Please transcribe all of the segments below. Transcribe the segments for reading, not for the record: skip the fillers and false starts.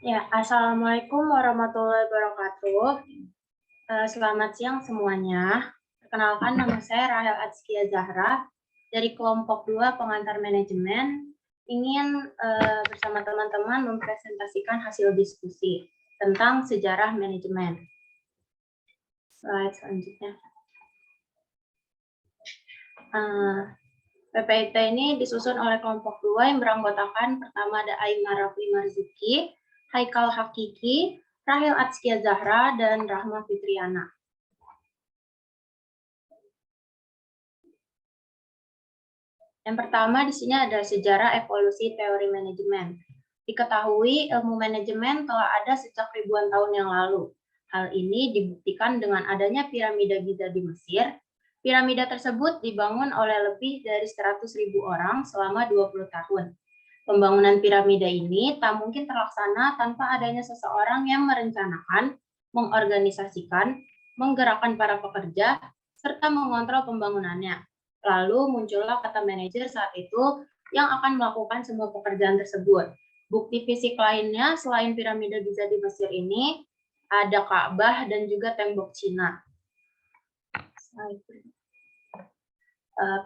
Ya, Assalamualaikum warahmatullahi wabarakatuh. Selamat siang semuanya. Perkenalkan, nama saya Rahel Atskia Zahra dari kelompok 2 pengantar manajemen. Ingin bersama teman-teman mempresentasikan hasil diskusi tentang sejarah manajemen. Slide selanjutnya. PPIT ini disusun oleh kelompok 2 yang beranggotakan pertama ada Aimar Rafli Marzuki, Haikal Hakiki, Rahel Atskia Zahra, dan Rahma Fitriana. Yang pertama di sini ada sejarah evolusi teori manajemen. Diketahui ilmu manajemen telah ada sejak ribuan tahun yang lalu. Hal ini dibuktikan dengan adanya piramida Giza di Mesir. Piramida tersebut dibangun oleh lebih dari 100.000 orang selama 20 tahun. Pembangunan piramida ini tak mungkin terlaksana tanpa adanya seseorang yang merencanakan, mengorganisasikan, menggerakkan para pekerja, serta mengontrol pembangunannya. Lalu muncullah kata manajer saat itu yang akan melakukan semua pekerjaan tersebut. Bukti fisik lainnya selain piramida Giza di Mesir ini ada Ka'bah dan juga tembok Cina.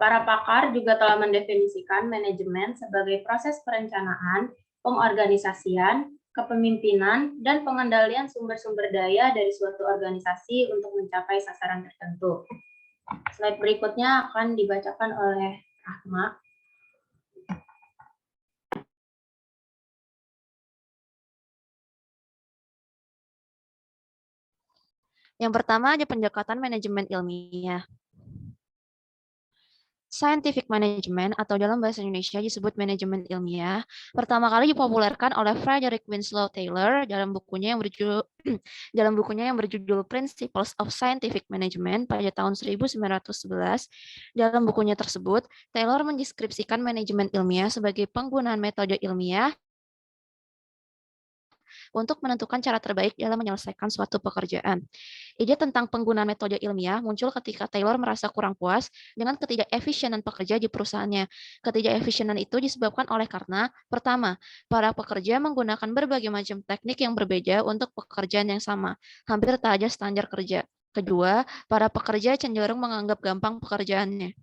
Para pakar juga telah mendefinisikan manajemen sebagai proses perencanaan, pengorganisasian, kepemimpinan, dan pengendalian sumber-sumber daya dari suatu organisasi untuk mencapai sasaran tertentu. Slide berikutnya akan dibacakan oleh Rahma. Yang pertama ada pendekatan manajemen ilmiah. Scientific management atau dalam bahasa Indonesia disebut manajemen ilmiah, pertama kali dipopulerkan oleh Frederick Winslow Taylor dalam bukunya yang berjudul Principles of Scientific Management pada tahun 1911. Dalam bukunya tersebut, Taylor mendeskripsikan manajemen ilmiah sebagai penggunaan metode ilmiah untuk menentukan cara terbaik dalam menyelesaikan suatu pekerjaan. Ide tentang penggunaan metode ilmiah muncul ketika Taylor merasa kurang puas dengan ketidakefisienan pekerja di perusahaannya. Ketidakefisienan itu disebabkan oleh karena, pertama, para pekerja menggunakan berbagai macam teknik yang berbeda untuk pekerjaan yang sama, hampir tak ada standar kerja. Kedua, para pekerja cenderung menganggap gampang pekerjaannya.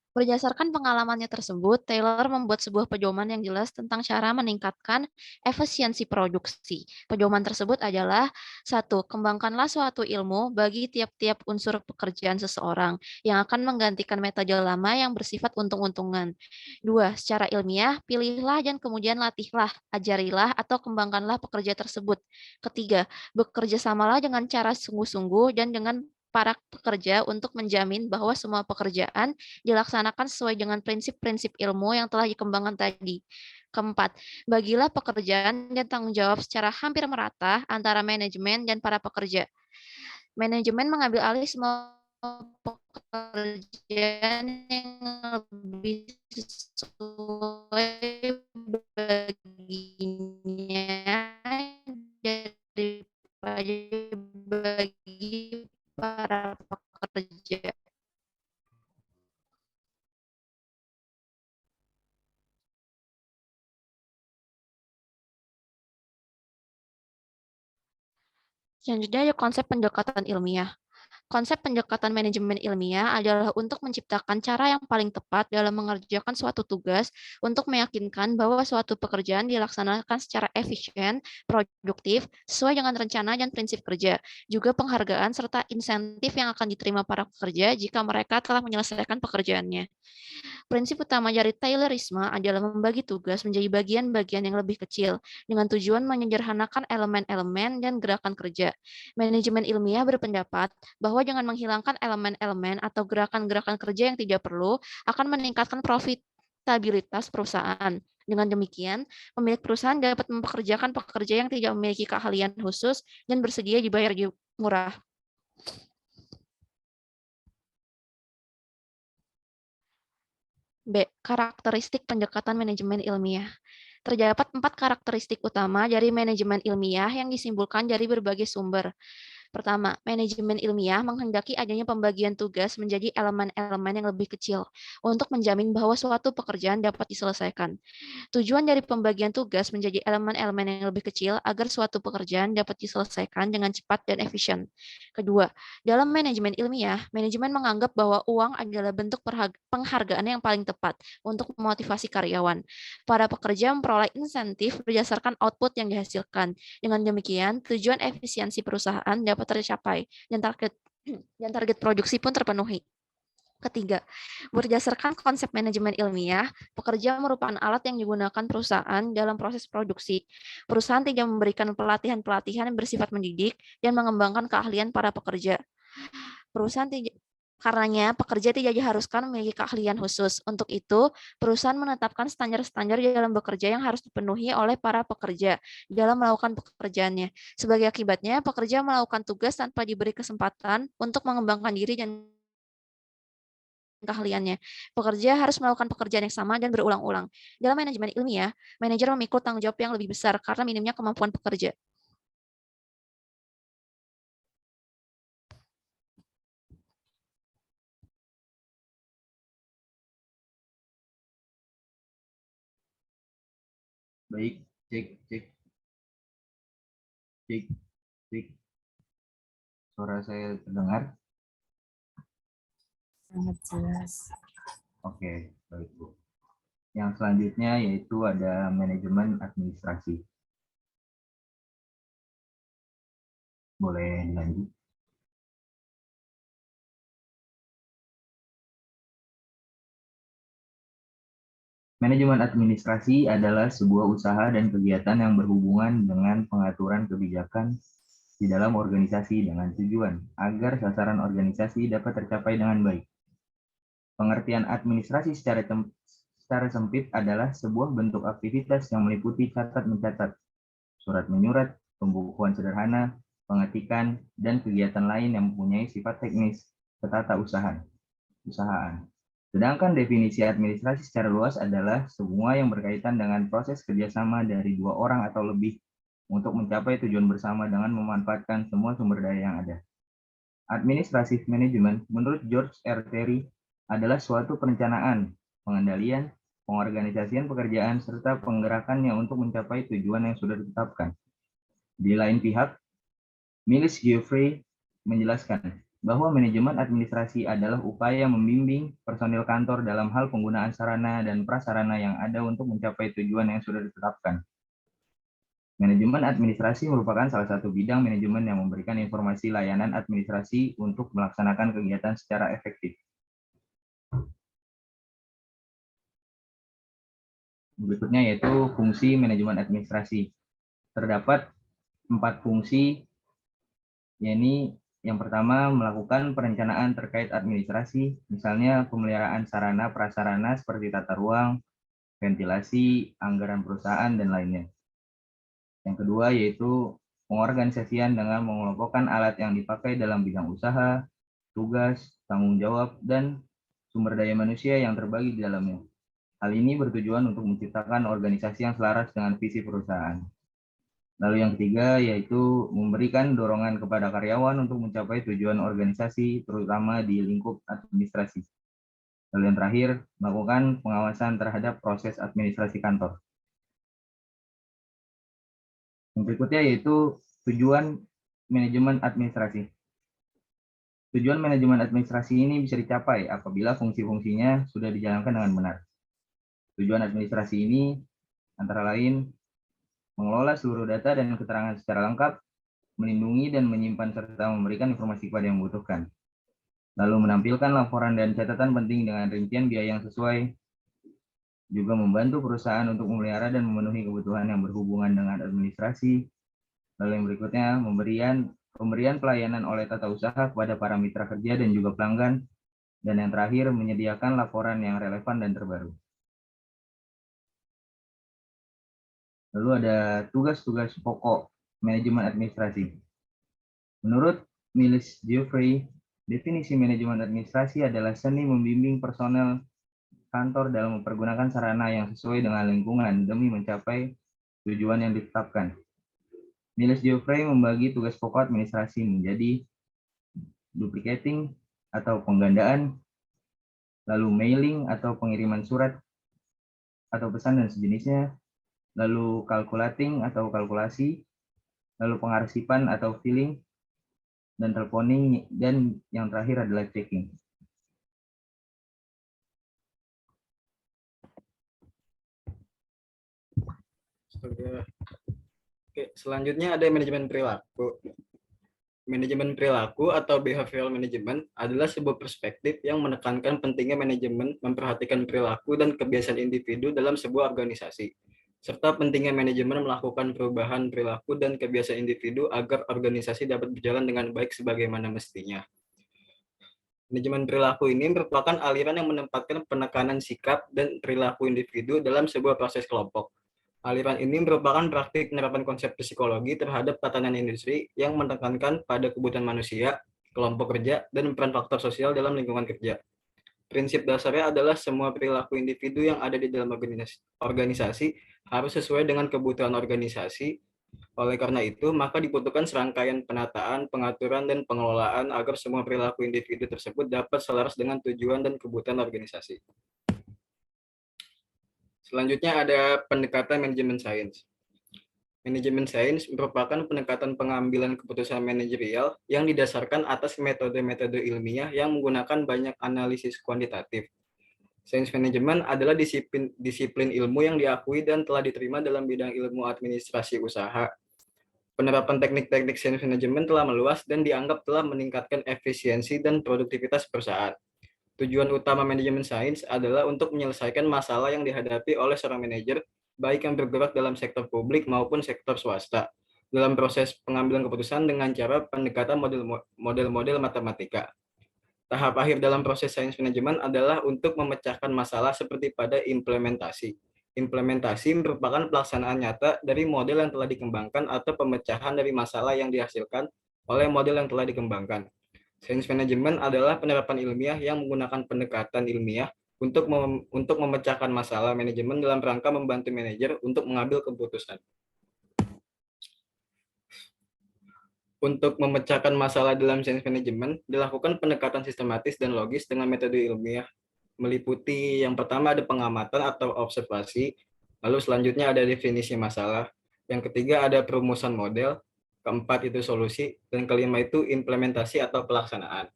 Berdasarkan pengalamannya tersebut, Taylor membuat sebuah pedoman yang jelas tentang cara meningkatkan efisiensi produksi. Pedoman tersebut adalah: 1. Kembangkanlah suatu ilmu bagi tiap-tiap unsur pekerjaan seseorang yang akan menggantikan metode lama yang bersifat untung-untungan. 2. Secara ilmiah, pilihlah dan kemudian latihlah, ajarilah atau kembangkanlah pekerja tersebut. Ketiga, bekerja samalah dengan cara sungguh-sungguh dan dengan para pekerja untuk menjamin bahwa semua pekerjaan dilaksanakan sesuai dengan prinsip-prinsip ilmu yang telah dikembangkan tadi. Keempat, bagilah pekerjaan dan tanggung jawab secara hampir merata antara manajemen dan para pekerja. Manajemen mengambil alih semua pekerjaan yang lebih sesuai baginya daripada bagi para pekerja. Selanjutnya ada konsep pendekatan ilmiah. Konsep pendekatan manajemen ilmiah adalah untuk menciptakan cara yang paling tepat dalam mengerjakan suatu tugas untuk meyakinkan bahwa suatu pekerjaan dilaksanakan secara efisien, produktif, sesuai dengan rencana dan prinsip kerja. Juga penghargaan serta insentif yang akan diterima para pekerja jika mereka telah menyelesaikan pekerjaannya. Prinsip utama dari Taylorisme adalah membagi tugas menjadi bagian-bagian yang lebih kecil dengan tujuan menyederhanakan elemen-elemen dan gerakan kerja. Manajemen ilmiah berpendapat bahwa dengan menghilangkan elemen-elemen atau gerakan-gerakan kerja yang tidak perlu akan meningkatkan profitabilitas perusahaan. Dengan demikian, pemilik perusahaan dapat mempekerjakan pekerja yang tidak memiliki keahlian khusus dan bersedia dibayar murah. B. Karakteristik pendekatan manajemen ilmiah. Terdapat 4 karakteristik utama dari manajemen ilmiah yang disimpulkan dari berbagai sumber. Pertama, manajemen ilmiah menghendaki adanya pembagian tugas menjadi elemen-elemen yang lebih kecil untuk menjamin bahwa suatu pekerjaan dapat diselesaikan. Tujuan dari pembagian tugas menjadi elemen-elemen yang lebih kecil agar suatu pekerjaan dapat diselesaikan dengan cepat dan efisien. Kedua, dalam manajemen ilmiah, manajemen menganggap bahwa uang adalah bentuk penghargaan yang paling tepat untuk memotivasi karyawan. Para pekerja memperoleh insentif berdasarkan output yang dihasilkan. Dengan demikian, tujuan efisiensi perusahaan dapat tercapai dan target produksi pun terpenuhi. Ketiga, berdasarkan konsep manajemen ilmiah, pekerja merupakan alat yang digunakan perusahaan dalam proses produksi. Perusahaan tidak memberikan pelatihan-pelatihan yang bersifat mendidik dan mengembangkan keahlian para pekerja. Karenanya, pekerja tidak diharuskan memiliki keahlian khusus. Untuk itu, perusahaan menetapkan standar-standar dalam bekerja yang harus dipenuhi oleh para pekerja dalam melakukan pekerjaannya. Sebagai akibatnya, pekerja melakukan tugas tanpa diberi kesempatan untuk mengembangkan diri dan keahliannya. Pekerja harus melakukan pekerjaan yang sama dan berulang-ulang. Dalam manajemen ilmiah, manajer memikul tanggung jawab yang lebih besar karena minimnya kemampuan pekerja. Baik, cek, cek, cek, cek. Suara saya terdengar? Sangat jelas. Oke, baik Bu. Yang selanjutnya yaitu ada manajemen administrasi. Boleh lanjut. Manajemen administrasi adalah sebuah usaha dan kegiatan yang berhubungan dengan pengaturan kebijakan di dalam organisasi dengan tujuan agar sasaran organisasi dapat tercapai dengan baik. Pengertian administrasi secara sempit adalah sebuah bentuk aktivitas yang meliputi catat-mencatat, surat-menyurat, pembukuan sederhana, pengetikan, dan kegiatan lain yang mempunyai sifat teknis ketata-usahaan. Sedangkan definisi administrasi secara luas adalah semua yang berkaitan dengan proses kerjasama dari dua orang atau lebih untuk mencapai tujuan bersama dengan memanfaatkan semua sumber daya yang ada. Administrative management, menurut George R. Terry, adalah suatu perencanaan, pengendalian, pengorganisasian pekerjaan, serta penggerakannya untuk mencapai tujuan yang sudah ditetapkan. Di lain pihak, Miles Geoffrey menjelaskan bahwa manajemen administrasi adalah upaya membimbing personil kantor dalam hal penggunaan sarana dan prasarana yang ada untuk mencapai tujuan yang sudah ditetapkan. Manajemen administrasi merupakan salah satu bidang manajemen yang memberikan informasi layanan administrasi untuk melaksanakan kegiatan secara efektif. Berikutnya yaitu fungsi manajemen administrasi. Terdapat 4 fungsi, yakni yang pertama, melakukan perencanaan terkait administrasi, misalnya pemeliharaan sarana prasarana seperti tata ruang, ventilasi, anggaran perusahaan, dan lainnya. Yang kedua yaitu pengorganisasian dengan mengelompokkan alat yang dipakai dalam bidang usaha, tugas, tanggung jawab, dan sumber daya manusia yang terbagi di dalamnya. Hal ini bertujuan untuk menciptakan organisasi yang selaras dengan visi perusahaan. Lalu yang ketiga yaitu memberikan dorongan kepada karyawan untuk mencapai tujuan organisasi, terutama di lingkup administrasi. Lalu yang terakhir, melakukan pengawasan terhadap proses administrasi kantor. Yang berikutnya yaitu tujuan manajemen administrasi. Tujuan manajemen administrasi ini bisa dicapai apabila fungsi-fungsinya sudah dijalankan dengan benar. Tujuan administrasi ini antara lain mengelola seluruh data dan keterangan secara lengkap, melindungi dan menyimpan serta memberikan informasi kepada yang membutuhkan. Lalu menampilkan laporan dan catatan penting dengan rincian biaya yang sesuai, juga membantu perusahaan untuk memelihara dan memenuhi kebutuhan yang berhubungan dengan administrasi. Lalu yang berikutnya, pemberian pelayanan oleh tata usaha kepada para mitra kerja dan juga pelanggan. Dan yang terakhir, menyediakan laporan yang relevan dan terbaru. Lalu ada tugas-tugas pokok manajemen administrasi. Menurut Miles Geoffrey, definisi manajemen administrasi adalah seni membimbing personel kantor dalam mempergunakan sarana yang sesuai dengan lingkungan demi mencapai tujuan yang ditetapkan. Miles Geoffrey membagi tugas pokok administrasi menjadi duplicating atau penggandaan, lalu mailing atau pengiriman surat atau pesan dan sejenisnya, lalu calculating atau kalkulasi, lalu pengarsipan atau filling, dan teleponing, dan yang terakhir adalah checking. Oke, selanjutnya ada manajemen perilaku. Manajemen perilaku atau behavioral management adalah sebuah perspektif yang menekankan pentingnya manajemen memperhatikan perilaku dan kebiasaan individu dalam sebuah organisasi, serta pentingnya manajemen melakukan perubahan perilaku dan kebiasaan individu agar organisasi dapat berjalan dengan baik sebagaimana mestinya. Manajemen perilaku ini merupakan aliran yang menempatkan penekanan sikap dan perilaku individu dalam sebuah proses kelompok. Aliran ini merupakan praktik penerapan konsep psikologi terhadap tatanan industri yang menekankan pada kebutuhan manusia, kelompok kerja, dan peran faktor sosial dalam lingkungan kerja. Prinsip dasarnya adalah semua perilaku individu yang ada di dalam organisasi harus sesuai dengan kebutuhan organisasi. Oleh karena itu, maka dibutuhkan serangkaian penataan, pengaturan, dan pengelolaan agar semua perilaku individu tersebut dapat selaras dengan tujuan dan kebutuhan organisasi. Selanjutnya ada pendekatan manajemen sains. Manajemen sains merupakan pendekatan pengambilan keputusan manajerial yang didasarkan atas metode-metode ilmiah yang menggunakan banyak analisis kuantitatif. Sains manajemen adalah disiplin ilmu yang diakui dan telah diterima dalam bidang ilmu administrasi usaha. Penerapan teknik-teknik sains manajemen telah meluas dan dianggap telah meningkatkan efisiensi dan produktivitas perusahaan. Tujuan utama manajemen sains adalah untuk menyelesaikan masalah yang dihadapi oleh seorang manajer, baik yang bergerak dalam sektor publik maupun sektor swasta, dalam proses pengambilan keputusan dengan cara pendekatan model-model matematika. Tahap akhir dalam proses sains manajemen adalah untuk memecahkan masalah seperti pada implementasi. Implementasi merupakan pelaksanaan nyata dari model yang telah dikembangkan atau pemecahan dari masalah yang dihasilkan oleh model yang telah dikembangkan. Sains manajemen adalah penerapan ilmiah yang menggunakan pendekatan ilmiah untuk memecahkan masalah manajemen dalam rangka membantu manajer untuk mengambil keputusan. Untuk memecahkan masalah dalam sains manajemen, dilakukan pendekatan sistematis dan logis dengan metode ilmiah, meliputi yang pertama ada pengamatan atau observasi, lalu selanjutnya ada definisi masalah, yang ketiga ada perumusan model, keempat itu solusi, dan kelima itu implementasi atau pelaksanaan.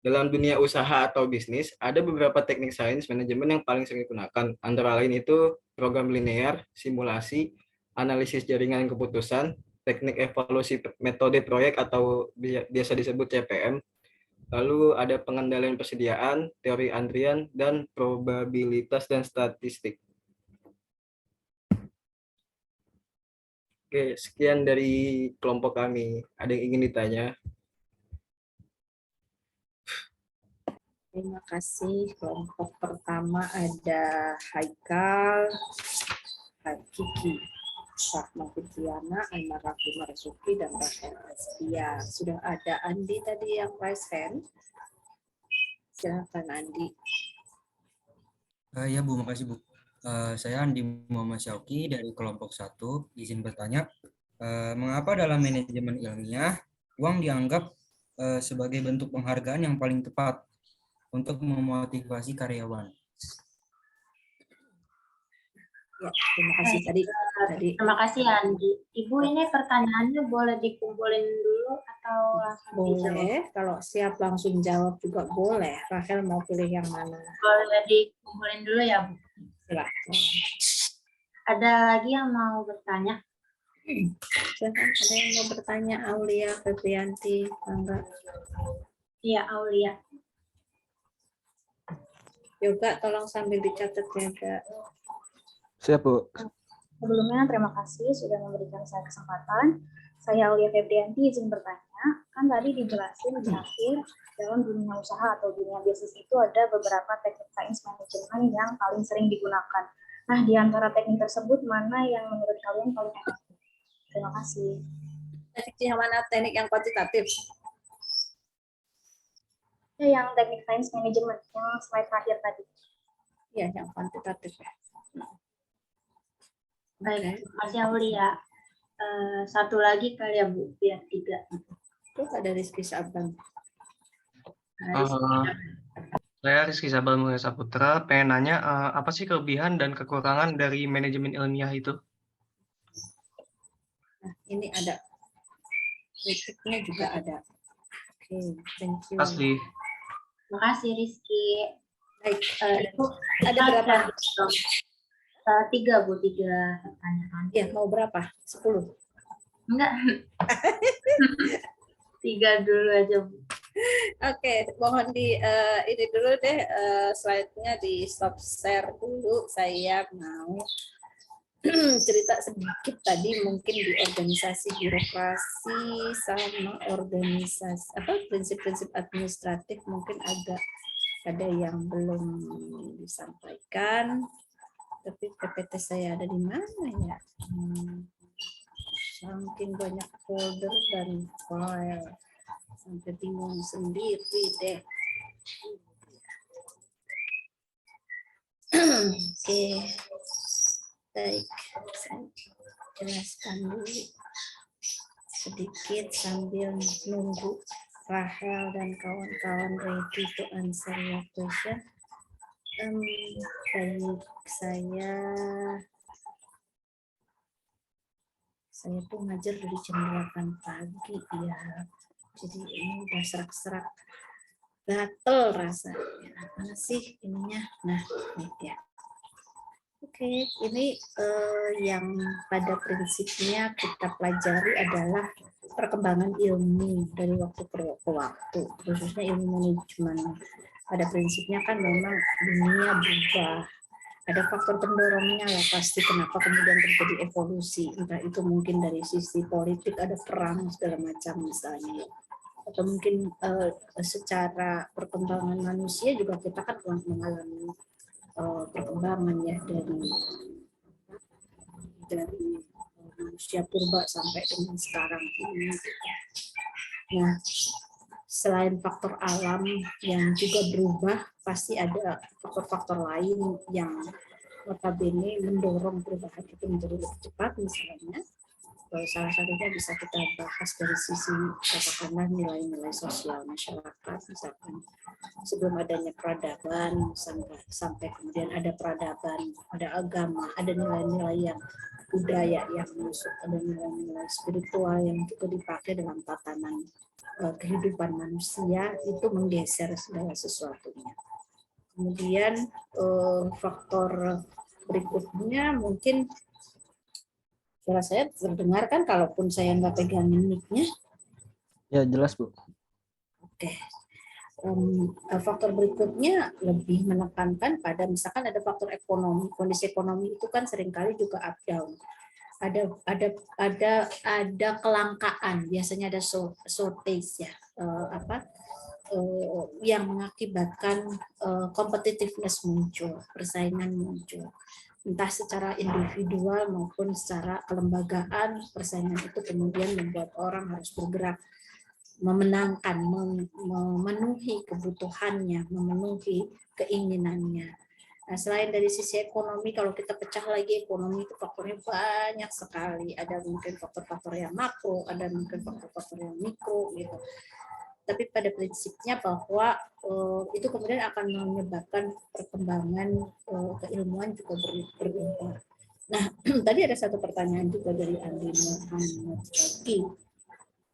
Dalam dunia usaha atau bisnis, ada beberapa teknik sains manajemen yang paling sering digunakan. Antara lain itu program linear, simulasi, analisis jaringan keputusan, teknik evaluasi metode proyek atau biasa disebut CPM, lalu ada pengendalian persediaan, teori antrian, dan probabilitas dan statistik. Oke, sekian dari kelompok kami. Ada yang ingin ditanya? Terima kasih. Kelompok pertama ada Haikal, Kiki, Rahma Fitriana, Aymar Raffi Marzuki, dan Rahel Astia. Sudah ada Andi tadi yang raise hand. Silakan Andi. Ya Bu, makasih Bu. Saya Andi Muhammad Syauki dari kelompok 1. Izin bertanya, mengapa dalam manajemen ilmiah uang dianggap sebagai bentuk penghargaan yang paling tepat untuk memotivasi karyawan? Ya, terima kasih tadi. Terima kasih Andi. Ibu, ini pertanyaannya boleh dikumpulin dulu atau langsung dijawab? Boleh, kalau siap langsung jawab juga boleh. Rahel mau pilih yang mana? Boleh dikumpulin dulu ya, Bu. Silakan. Ada lagi yang mau bertanya? Silakan, ada yang mau bertanya? Aulia, Febrianti, Angga. Iya, Aulia. Yoga, tolong sambil dicatat ya. Siap, Bu. Sebelumnya, terima kasih sudah memberikan saya kesempatan. Saya Aulia Febrianti, izin bertanya. Kan tadi dijelasin di akhir, dalam dunia usaha atau dunia bisnis itu ada beberapa teknik sains manajemen yang paling sering digunakan. Nah, di antara teknik tersebut, mana yang menurut kalian paling efektif? Terima kasih. Teknik yang mana? Teknik yang kuantitatif? Ya, yang teknik sains manajemen, yang slide terakhir tadi. Ya, yang kuantitatif ya. Baik, terima kasih Aulia. Satu lagi kali ya Bu, biar 3. Terus ada Rizky Saban. Saya Rizky Sabal Mulia Saputra, pengen nanya apa sih kelebihan dan kekurangan dari manajemen ilmiah itu? Nah, ini ada kritiknya juga ada. Oke, thank you. Asli. Terima kasih Rizky. Baik, Itu ada berapa? 3 Bu, 3 pertanyaan. Ya, mau berapa? 10. Enggak. 3 dulu aja Bu. Oke, mohon ini dulu deh, slide-nya di stop share dulu. Saya mau cerita sedikit tadi mungkin di organisasi birokrasi sama organisasi prinsip-prinsip administratif mungkin ada yang belum disampaikan. Tapi PPT saya ada di mana ya? Saking banyak folder dan file sampai bingung sendiri deh. Oke, baik, saya jelaskan dulu sedikit sambil nunggu Rahel dan kawan-kawan ready to answer your question. Baik, saya tuh ngajar dari jam 8 pagi ya. Jadi ini udah serak-serak, gatel rasanya. Mana sih ininya? Nah, ini dia. Oke, ini yang pada prinsipnya kita pelajari adalah perkembangan ilmu dari waktu ke waktu, khususnya ilmu manajemen. Pada prinsipnya kan memang dunia berubah. Ada faktor pendorongnya lah pasti kenapa kemudian terjadi evolusi. Entah itu mungkin dari sisi politik, ada perang segala macam misalnya. Atau mungkin secara perkembangan manusia juga kita kan mengalami perkembangan ya dari manusia purba sampai dengan sekarang ini. Nah, selain faktor alam yang juga berubah, pasti ada faktor-faktor lain yang notabene mendorong perubahan itu menjadi lebih cepat. Misalnya, salah satunya bisa kita bahas dari sisi katakanlah nilai-nilai sosial masyarakat, misalkan sebelum adanya peradaban sampai kemudian ada peradaban, ada agama, ada nilai-nilai yang budaya yang masuk, ada nilai-nilai spiritual yang juga dipakai dalam tatanan kehidupan manusia, itu menggeser segala sesuatunya. Kemudian faktor berikutnya mungkin suara saya terdengar kan kalaupun saya nggak pegangin mic-nya? Ya, jelas Bu. Oke. Faktor berikutnya lebih menekankan pada misalkan ada faktor ekonomi, kondisi ekonomi itu kan seringkali juga up down. Ada kelangkaan, biasanya ada shortage ya, yang mengakibatkan competitiveness muncul, persaingan muncul. Entah secara individual maupun secara kelembagaan, persaingan itu kemudian membuat orang harus bergerak memenangkan, memenuhi kebutuhannya, memenuhi keinginannya. Nah, selain dari sisi ekonomi, kalau kita pecah lagi ekonomi itu faktornya banyak sekali. Ada mungkin faktor-faktor yang makro, ada mungkin faktor-faktor yang mikro gitu. Tapi pada prinsipnya bahwa itu kemudian akan menyebabkan perkembangan keilmuan juga berubah. Nah, tadi ada satu pertanyaan juga dari Andi Muhammad Syaki,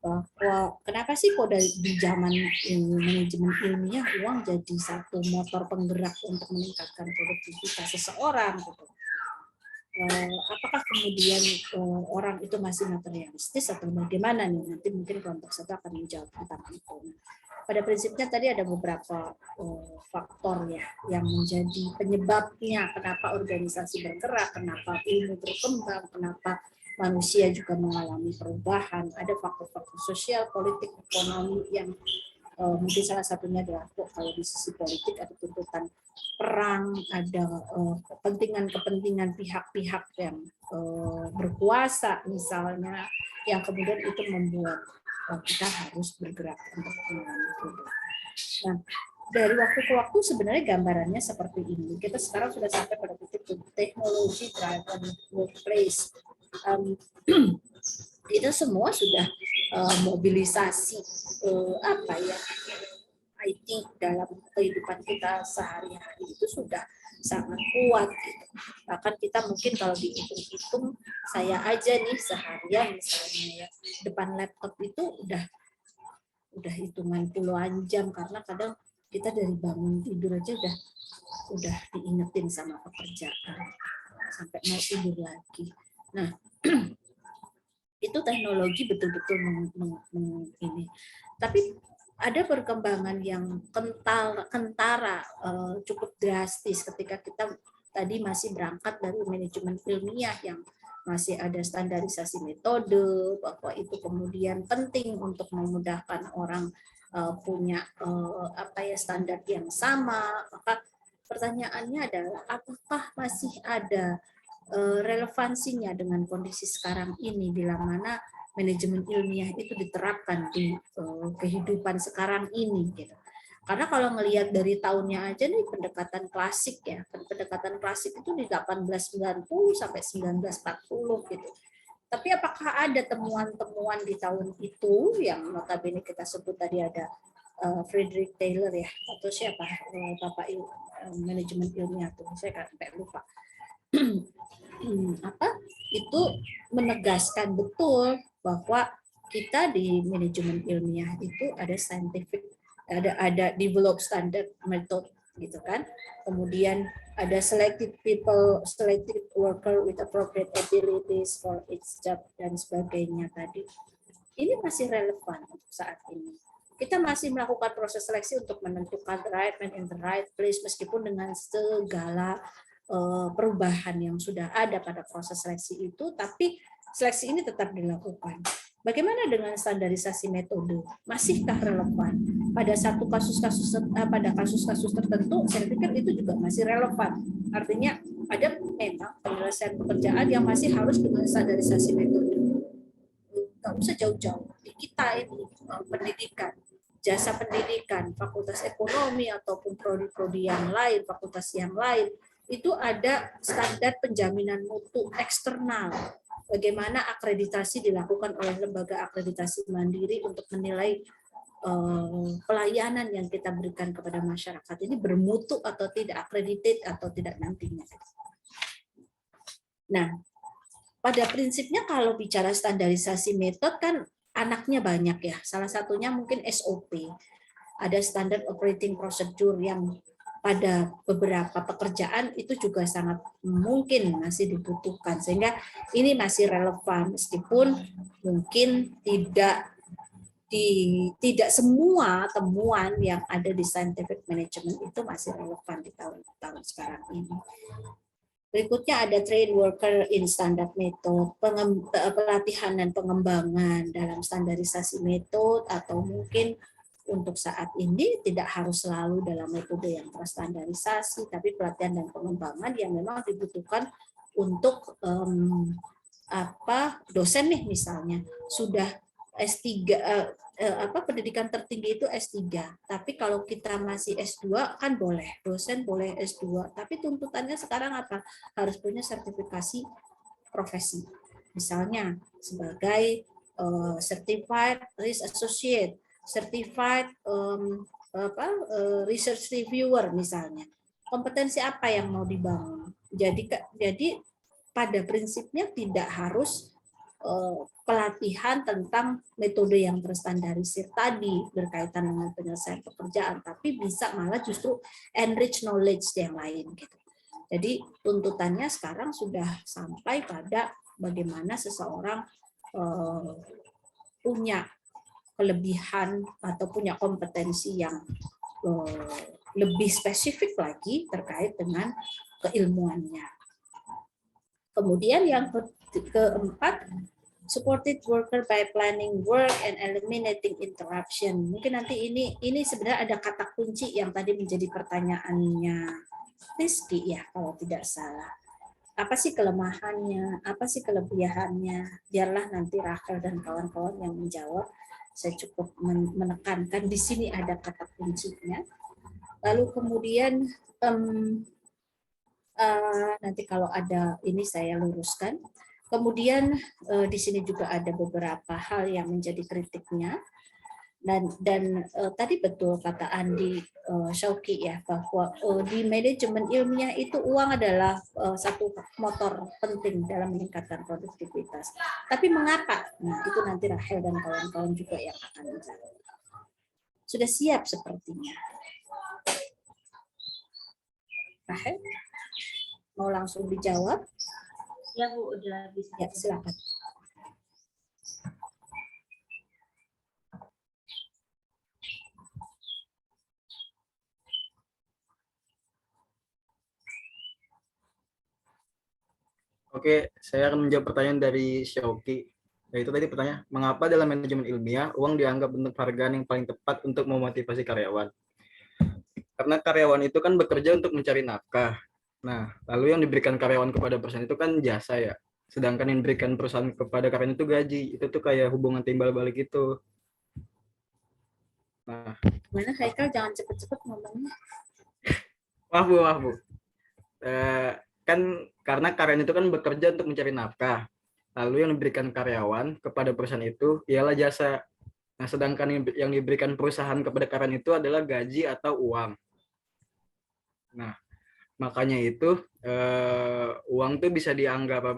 bahwa kenapa sih kok di zaman manajemen ilmiah uang jadi satu motor penggerak untuk meningkatkan produktivitas seseorang gitu. Apakah kemudian orang itu masih materialistis atau bagaimana nih? Nanti mungkin kelompok satu akan menjawab tentang itu. Pada prinsipnya tadi ada beberapa faktor ya yang menjadi penyebabnya kenapa organisasi bergerak, kenapa ilmu berkembang, kenapa manusia juga mengalami perubahan. Ada faktor-faktor sosial, politik, ekonomi yang mungkin salah satunya adalah kalau di sisi politik ada tuntutan perang, ada kepentingan-kepentingan pihak-pihak yang berkuasa misalnya, yang kemudian itu membuat kita harus bergerak untuk mengalami perubahan. Nah, dari waktu ke waktu sebenarnya gambarannya seperti ini. Kita sekarang sudah sampai pada titik itu technology driven workplace. Itu semua sudah mobilisasi apa ya, I think dalam kehidupan kita sehari-hari itu sudah sangat kuat gitu. Bahkan kita mungkin kalau dihitung-hitung, saya aja nih seharian misalnya ya depan laptop itu udah hitungan puluhan jam, karena kadang kita dari bangun tidur aja udah diingetin sama pekerjaan sampai mau tidur lagi. Nah, itu teknologi betul-betul ini. Tapi ada perkembangan yang kentara cukup drastis ketika kita tadi masih berangkat dari manajemen ilmiah yang masih ada standarisasi metode, bahwa itu kemudian penting untuk memudahkan orang punya standar yang sama. Maka pertanyaannya adalah apakah masih ada relevansinya dengan kondisi sekarang ini, bila mana manajemen ilmiah itu diterapkan di kehidupan sekarang ini gitu. Karena kalau ngelihat dari tahunnya aja nih pendekatan klasik ya, pendekatan klasik itu di 1890 sampai 1940 gitu. Tapi apakah ada temuan-temuan di tahun itu yang notabene kita sebut tadi ada Frederick Taylor ya, atau siapa Bapak manajemen ilmiah tuh, saya sampai lupa. Itu menegaskan betul bahwa kita di manajemen ilmiah itu ada scientific, ada develop standard method gitu kan, kemudian ada selected people, selected worker with appropriate abilities for its job dan sebagainya tadi. Ini masih relevan untuk saat ini. Kita masih melakukan proses seleksi untuk menentukan the right man in the right place, meskipun dengan segala perubahan yang sudah ada pada proses seleksi itu, tapi seleksi ini tetap dilakukan. Bagaimana dengan standarisasi metode? Masihkah relevan? Pada kasus-kasus tertentu, saya pikir itu juga masih relevan. Artinya ada memang penyelesaian pekerjaan yang masih harus dengan standarisasi metode. Nggak usah jauh-jauh. Di kita ini pendidikan, jasa pendidikan, fakultas ekonomi ataupun prodi-prodi yang lain, fakultas yang lain, itu ada standar penjaminan mutu eksternal. Bagaimana akreditasi dilakukan oleh lembaga akreditasi mandiri untuk menilai pelayanan yang kita berikan kepada masyarakat ini bermutu atau tidak, accredited atau tidak nantinya. Nah, pada prinsipnya kalau bicara standarisasi metode kan anaknya banyak ya. Salah satunya mungkin SOP. Ada standard operating procedure yang pada beberapa pekerjaan itu juga sangat mungkin masih dibutuhkan, sehingga ini masih relevan meskipun mungkin tidak semua temuan yang ada di scientific management itu masih relevan di tahun sekarang ini. Berikutnya ada train worker in standard method, pelatihan dan pengembangan dalam standarisasi metode, atau mungkin untuk saat ini tidak harus selalu dalam metode yang terstandarisasi, tapi pelatihan dan pengembangan yang memang dibutuhkan untuk dosen nih misalnya sudah S3, pendidikan tertinggi itu S3, tapi kalau kita masih S2 kan boleh, dosen boleh S2, tapi tuntutannya sekarang apa? Harus punya sertifikasi profesi, misalnya sebagai certified research associate, certified research reviewer misalnya. Kompetensi apa yang mau dibangun? Jadi pada prinsipnya tidak harus pelatihan tentang metode yang terstandarisir tadi berkaitan dengan penyelesaian pekerjaan, tapi bisa malah justru enrich knowledge yang lain gitu. Jadi tuntutannya sekarang sudah sampai pada bagaimana seseorang punya kelebihan atau punya kompetensi yang lebih spesifik lagi terkait dengan keilmuannya. Kemudian yang keempat, supported worker by planning work and eliminating interruption. Mungkin nanti ini sebenarnya ada kata kunci yang tadi menjadi pertanyaannya Rizky ya kalau tidak salah. Apa sih kelemahannya? Apa sih kelebihannya? Biarlah nanti Rachel dan kawan-kawan yang menjawab. Saya cukup menekankan di sini ada kata kuncinya. Lalu kemudian Nanti kalau ada ini saya luruskan. Kemudian di sini juga ada beberapa hal yang menjadi kritiknya. Dan tadi betul kata Andi Syauqi ya, bahwa di manajemen ilmiah itu uang adalah satu motor penting dalam meningkatkan produktivitas. Tapi mengapa? Nah, itu nanti Rahel dan kawan-kawan juga yang akan menjawab. Sudah siap sepertinya. Rahel, mau langsung dijawab? Ya Bu, udah bisa. Ya, silakan. Oke, saya akan menjawab pertanyaan dari Syauqi. Yaitu tadi pertanyaan, mengapa dalam manajemen ilmiah uang dianggap bentuk penghargaan yang paling tepat untuk memotivasi karyawan? Karena karyawan itu kan bekerja untuk mencari nafkah. Nah, lalu yang diberikan karyawan kepada perusahaan itu kan jasa ya. Sedangkan yang diberikan perusahaan kepada karyawan itu gaji. Itu tuh kayak hubungan timbal balik itu. Nah, Mana Haikal, jangan cepet-cepet ngomongnya. maaf Bu. Kan karena karyawan itu kan bekerja untuk mencari nafkah. Lalu yang diberikan karyawan kepada perusahaan itu ialah jasa. Nah, sedangkan yang diberikan perusahaan kepada karyawan itu adalah gaji atau uang. Nah, makanya itu uang tuh bisa dianggap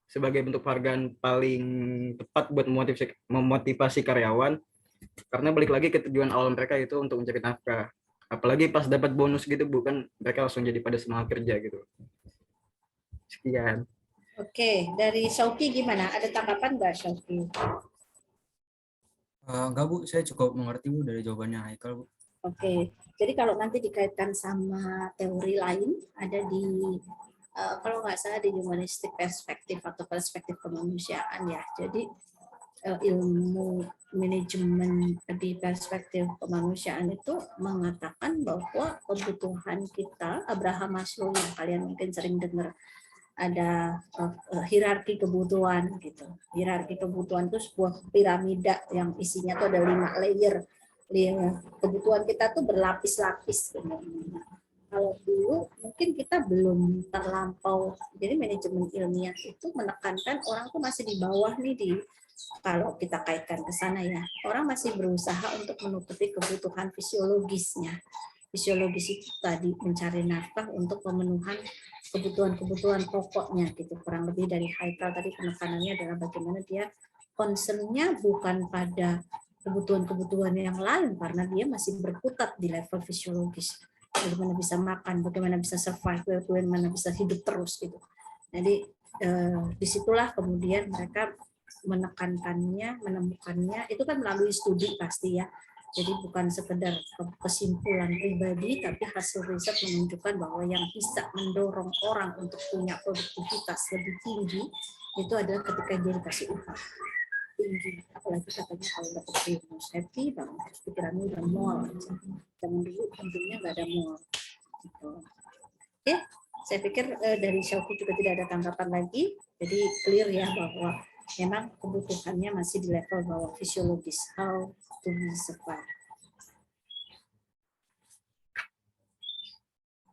sebagai bentuk penghargaan paling tepat buat memotivasi karyawan, karena balik lagi ke tujuan awal mereka itu untuk mencari nafkah. Apalagi pas dapat bonus gitu, bukan mereka langsung jadi pada semangat kerja gitu. Sekian. Oke, dari Syauqi gimana? Ada tanggapan nggak Syauqi? Enggak Bu, saya cukup mengerti Bu dari jawabannya Haikal Bu. Oke, jadi kalau nanti dikaitkan sama teori lain, ada di kalau nggak salah di humanistik perspektif atau perspektif kemanusiaan ya. Jadi ilmu manajemen di perspektif kemanusiaan itu mengatakan bahwa kebutuhan kita, Abraham Maslow yang kalian mungkin sering dengar, ada hierarki kebutuhan gitu. Hierarki kebutuhan itu sebuah piramida yang isinya tuh ada 5 layer. Kebutuhan kita tuh berlapis-lapis. Kalau dulu mungkin kita belum terlampau, jadi manajemen ilmiah itu menekankan orang tuh masih di bawah nih kalau kita kaitkan ke sana ya, orang masih berusaha untuk menutupi kebutuhan fisiologisnya. Fisiologis itu tadi mencari nafkah untuk pemenuhan kebutuhan-kebutuhan pokoknya gitu. Kurang lebih dari Haikal tadi penekanannya adalah bagaimana dia concernnya bukan pada kebutuhan-kebutuhan yang lain karena dia masih berkutat di level fisiologis. Bagaimana bisa makan, bagaimana bisa survive, bagaimana bisa hidup terus gitu. Jadi disitulah kemudian mereka menekankannya, menemukannya, itu kan melalui studi pasti ya. Jadi bukan sekedar kesimpulan pribadi, tapi hasil riset menunjukkan bahwa yang bisa mendorong orang untuk punya produktivitas lebih tinggi itu adalah ketika dia dikasih upah tinggi. Apalagi katanya kalau dapat bonus happy banget, terus pikirannya udah mual. Zaman dulu tentunya nggak ada mual. Gitu. Oke, saya pikir dari Syauqi juga tidak ada tanggapan lagi. Jadi clear ya bahwa memang kebutuhannya masih di level bawah fisiologis. How to be survive.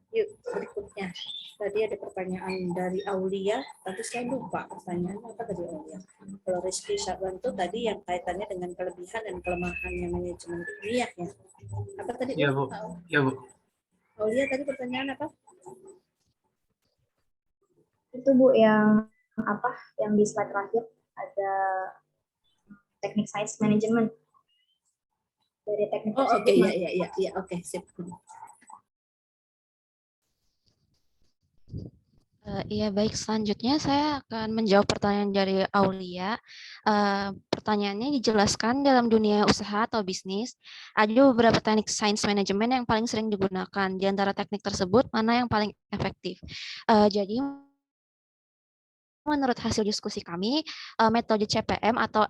Yuk, berikutnya. Tadi ada pertanyaan dari Aulia. Tadi saya lupa pertanyaannya apa tadi Aulia. Kalau Rizky Syakbanto tadi yang kaitannya dengan kelebihan dan kelemahannya manajemen ilmiah ya. Apa tadi? Iya Bu. Iya Bu. Aulia tadi pertanyaan apa? Itu Bu yang apa? Yang di slide terakhir ada teknik science management. Dari teknik Oh, oke, iya, oke, sip. Iya, baik. Selanjutnya saya akan menjawab pertanyaan dari Aulia. Pertanyaannya dijelaskan dalam dunia usaha atau bisnis, ada beberapa teknik science management yang paling sering digunakan. Di antara teknik tersebut, mana yang paling efektif? Jadi, menurut hasil diskusi kami, metode CPM atau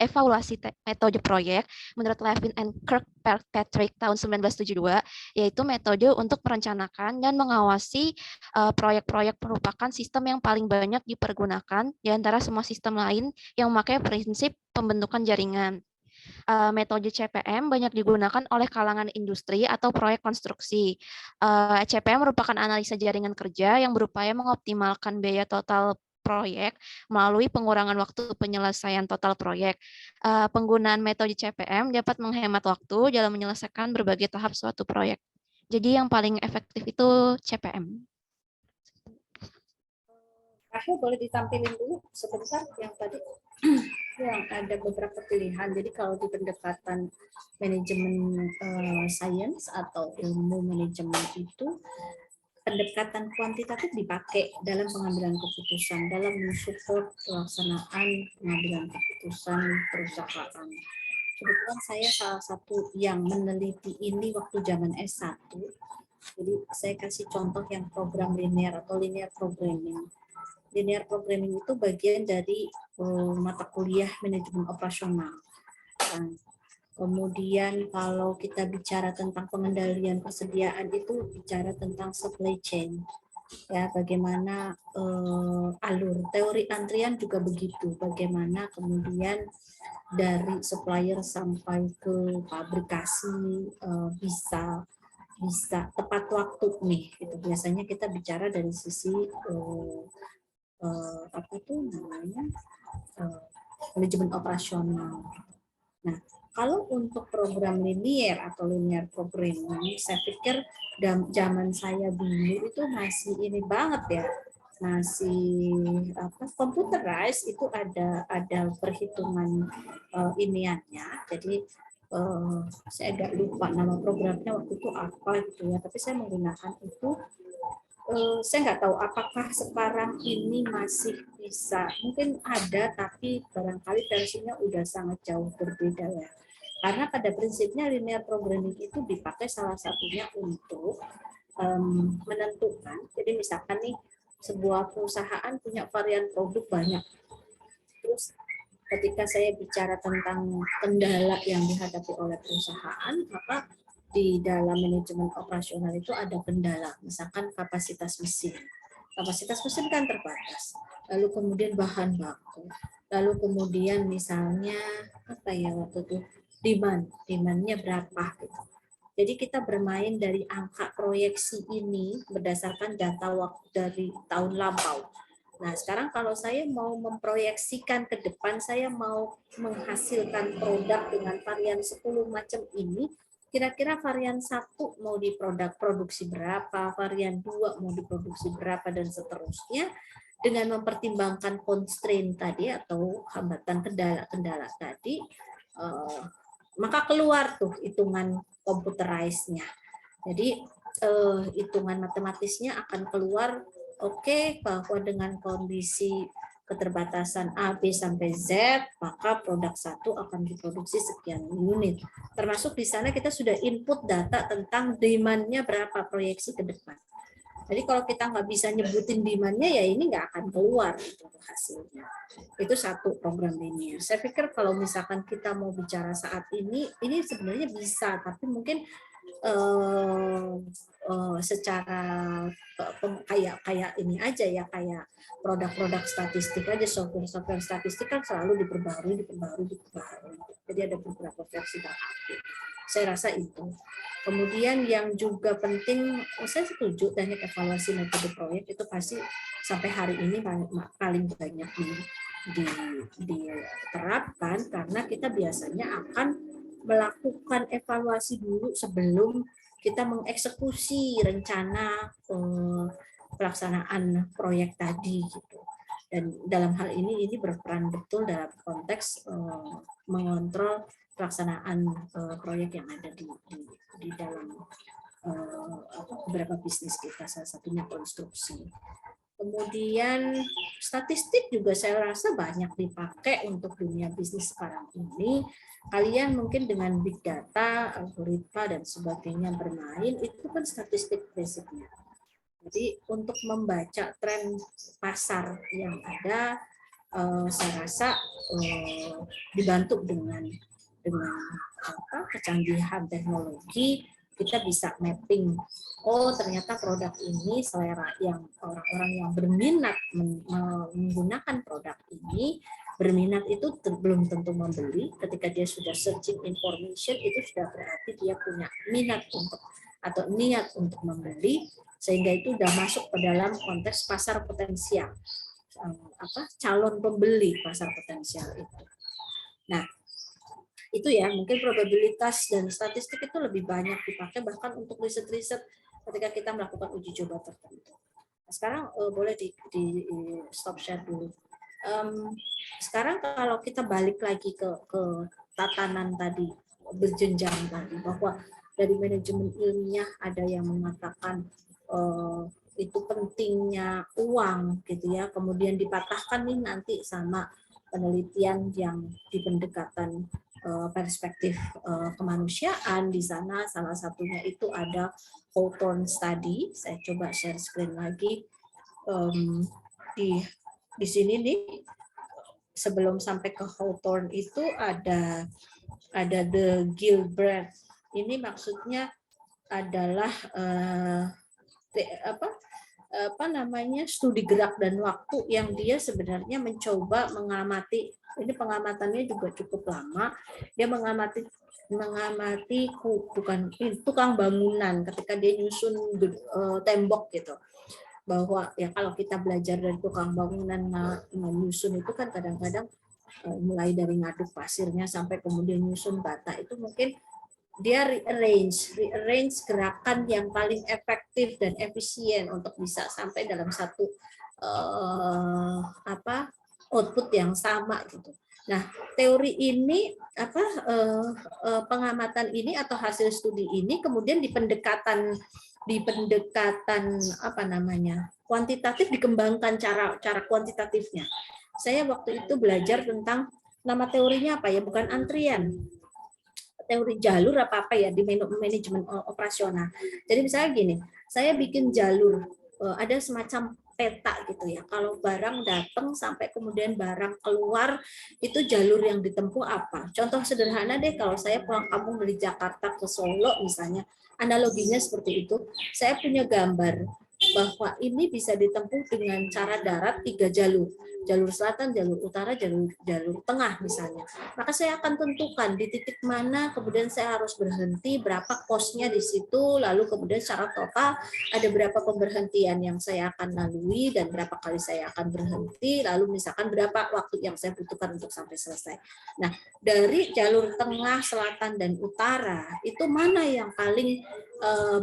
evaluasi metode proyek menurut Levin and Kirkpatrick tahun 1972, yaitu metode untuk merencanakan dan mengawasi proyek-proyek merupakan sistem yang paling banyak dipergunakan di antara semua sistem lain yang memakai prinsip pembentukan jaringan. Metode CPM banyak digunakan oleh kalangan industri atau proyek konstruksi. CPM merupakan analisa jaringan kerja yang berupaya mengoptimalkan biaya total proyek melalui pengurangan waktu penyelesaian total proyek. Penggunaan metode CPM dapat menghemat waktu dalam menyelesaikan berbagai tahap suatu proyek. Jadi yang paling efektif itu CPM. Rahel boleh ditampilin dulu sebentar yang tadi yang ada beberapa pilihan. Jadi kalau di pendekatan manajemen sains atau ilmu manajemen itu pendekatan kuantitatif dipakai dalam pengambilan keputusan, dalam mensupport pelaksanaan pengambilan keputusan perusahaan. Kebetulan saya salah satu yang meneliti ini waktu zaman S1. Jadi saya kasih contoh yang program linear atau linear programming. Linear programming itu bagian dari mata kuliah manajemen operasional. Kemudian kalau kita bicara tentang pengendalian persediaan itu bicara tentang supply chain. Ya, bagaimana alur teori antrian juga begitu. Bagaimana kemudian dari supplier sampai ke pabrikasi bisa tepat waktu nih. Gitu. Biasanya kita bicara dari sisi apa tuh namanya manajemen operasional. Nah, kalau untuk program linear atau linear programming, saya pikir zaman saya dulu itu masih ini banget ya, masih apa computerized, itu ada perhitungan iniannya. Jadi saya agak lupa nama programnya waktu itu apa gitu ya, tapi saya menggunakan itu. Saya nggak tahu apakah sekarang ini masih bisa, mungkin ada tapi barangkali versinya udah sangat jauh berbeda ya. Karena pada prinsipnya linear programming itu dipakai salah satunya untuk menentukan, jadi misalkan nih sebuah perusahaan punya varian produk banyak, terus ketika saya bicara tentang kendala yang dihadapi oleh perusahaan, maka di dalam manajemen operasional itu ada kendala, misalkan kapasitas mesin. Kapasitas mesin kan terbatas, lalu kemudian bahan baku, lalu kemudian misalnya apa ya waktu itu demand-nya berapa gitu. Jadi kita bermain dari angka proyeksi ini berdasarkan data waktu dari tahun lampau. Nah, sekarang kalau saya mau memproyeksikan ke depan, saya mau menghasilkan produk dengan varian 10 macam ini, kira-kira varian 1 mau diproduksi berapa, varian 2 mau diproduksi berapa, dan seterusnya, dengan mempertimbangkan constraint tadi atau hambatan kendala-kendala tadi, maka keluar tuh hitungan computerized-nya. Jadi hitungan matematisnya akan keluar bahwa dengan kondisi keterbatasan A, B sampai Z, maka produk 1 akan diproduksi sekian unit. Termasuk di sana kita sudah input data tentang demand-nya berapa proyeksi ke depan. Jadi kalau kita nggak bisa nyebutin demand-nya, ya ini nggak akan keluar itu hasilnya. Itu satu program linear. Saya pikir kalau misalkan kita mau bicara saat ini sebenarnya bisa, tapi mungkin secara kayak ini aja ya, kayak produk-produk statistik aja, software statistik kan selalu diperbarui. Jadi ada beberapa versi terupdate. Saya rasa itu. Kemudian yang juga penting, saya setuju teknik evaluasi metode proyek itu pasti sampai hari ini paling banyak diterapkan, karena kita biasanya akan melakukan evaluasi dulu sebelum kita mengeksekusi rencana pelaksanaan proyek tadi gitu. Dan dalam hal ini berperan betul dalam konteks mengontrol pelaksanaan proyek yang ada di dalam beberapa bisnis kita, salah satunya konstruksi. Kemudian statistik juga saya rasa banyak dipakai untuk dunia bisnis sekarang ini. Kalian mungkin dengan big data, algoritma dan sebagainya bermain, itu kan statistik basicnya. Jadi untuk membaca tren pasar yang ada, saya rasa dibantu dengan kecanggihan teknologi, kita bisa mapping. Oh, ternyata produk ini selera yang orang-orang yang berminat menggunakan produk ini, berminat itu belum tentu membeli. Ketika dia sudah searching information, itu sudah berarti dia punya minat untuk atau niat untuk membeli, sehingga itu sudah masuk ke dalam konteks pasar potensial, calon pembeli pasar potensial itu. Nah, itu ya, mungkin probabilitas dan statistik itu lebih banyak dipakai bahkan untuk riset-riset ketika kita melakukan uji coba tertentu. Nah, sekarang boleh di stop share dulu. Sekarang kalau kita balik lagi ke tatanan tadi, berjenjang tadi, bahwa dari manajemen ilmiah ada yang mengatakan itu pentingnya uang gitu ya, kemudian dipatahkan nih nanti sama penelitian yang di pendekatan perspektif kemanusiaan. Di sana salah satunya itu ada Hawthorne Study. Saya coba share screen lagi. Di sini nih, sebelum sampai ke Hawthorne itu ada The Gilbert. Ini maksudnya adalah studi gerak dan waktu yang dia sebenarnya mencoba mengamati. Ini pengamatannya juga cukup lama. Dia mengamati tukang bangunan ketika dia nyusun tembok gitu. Bahwa ya kalau kita belajar dari tukang bangunan menyusun itu kan kadang-kadang mulai dari ngaduk pasirnya sampai kemudian nyusun bata, itu mungkin dia rearrange gerakan yang paling efektif dan efisien untuk bisa sampai dalam satu output yang sama gitu. Nah, teori ini pengamatan ini atau hasil studi ini kemudian di pendekatan kuantitatif dikembangkan cara kuantitatifnya. Saya waktu itu belajar tentang nama teorinya apa ya, bukan antrian, teori jalur apa ya di manajemen operasional. Jadi misalnya gini, saya bikin jalur, ada semacam peta gitu ya. Kalau barang datang sampai kemudian barang keluar, itu jalur yang ditempuh apa. Contoh sederhana deh, kalau saya pulang kampung dari Jakarta ke Solo misalnya, analoginya seperti itu. Saya punya gambar bahwa ini bisa ditempuh dengan cara darat 3 jalur. Jalur selatan, jalur utara, jalur tengah misalnya. Maka saya akan tentukan di titik mana kemudian saya harus berhenti, berapa kosnya di situ, lalu kemudian secara total ada berapa pemberhentian yang saya akan lalui dan berapa kali saya akan berhenti, lalu misalkan berapa waktu yang saya butuhkan untuk sampai selesai. Nah, dari jalur tengah, selatan, dan utara, itu mana yang paling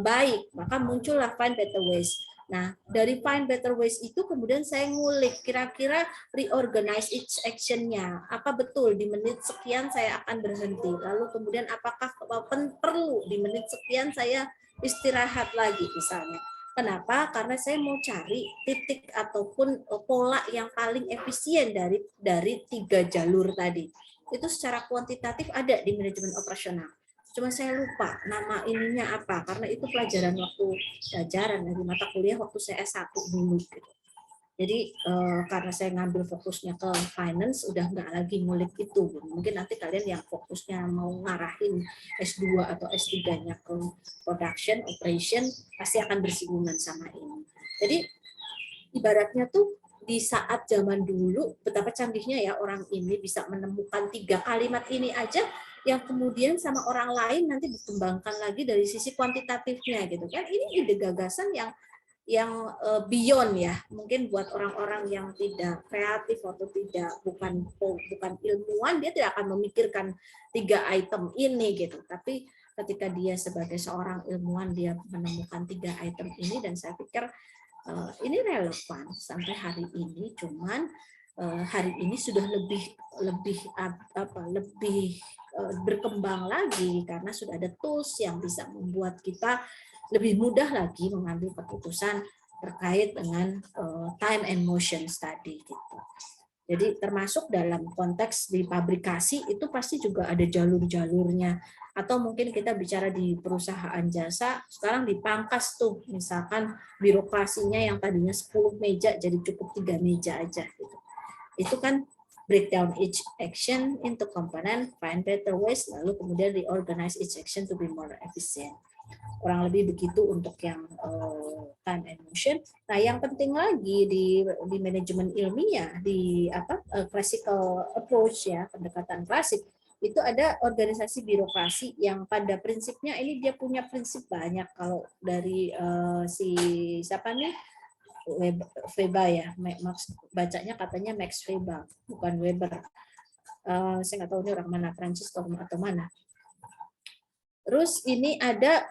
baik? Maka muncullah find better ways. Nah, dari find better ways itu kemudian saya ngulik kira-kira reorganize each action-nya. Apa betul di menit sekian saya akan berhenti? Lalu kemudian apakah perlu di menit sekian saya istirahat lagi misalnya. Kenapa? Karena saya mau cari titik ataupun pola yang paling efisien dari 3 jalur tadi. Itu secara kuantitatif ada di manajemen operasional. Cuma saya lupa nama ininya apa, karena itu pelajaran waktu pelajaran dari mata kuliah waktu saya S1 dulu. Gitu. Jadi karena saya ngambil fokusnya ke finance, udah nggak lagi ngulik itu. Mungkin nanti kalian yang fokusnya mau ngarahin S2 atau S3-nya ke production, operation, pasti akan bersinggungan sama ini. Jadi ibaratnya tuh di saat zaman dulu, betapa canggihnya ya orang ini bisa menemukan 3 kalimat ini aja, yang kemudian sama orang lain nanti dikembangkan lagi dari sisi kuantitatifnya gitu kan. Ini ide gagasan yang beyond ya, mungkin buat orang-orang yang tidak kreatif atau bukan ilmuwan, dia tidak akan memikirkan 3 item ini gitu. Tapi ketika dia sebagai seorang ilmuwan, dia menemukan 3 item ini, dan saya pikir ini relevan sampai hari ini. Cuman hari ini sudah lebih berkembang lagi karena sudah ada tools yang bisa membuat kita lebih mudah lagi mengambil keputusan terkait dengan time and motion study gitu. Jadi termasuk dalam konteks di pabrikasi itu pasti juga ada jalur-jalurnya. Atau mungkin kita bicara di perusahaan jasa, sekarang dipangkas tuh, misalkan birokrasinya yang tadinya 10 meja jadi cukup 3 meja aja gitu. Itu kan break down each action into component, find better ways, lalu kemudian reorganize each action to be more efficient. Kurang lebih begitu untuk yang time and motion. Nah, yang penting lagi di manajemen ilmiah, di classical approach ya, pendekatan klasik, itu ada organisasi birokrasi yang pada prinsipnya ini dia punya prinsip banyak. Kalau dari si siapa nih, Weber ya, bacanya katanya Max Weber, bukan Weber. Saya nggak tahu ini orang mana, Prancis atau mana. Terus ini ada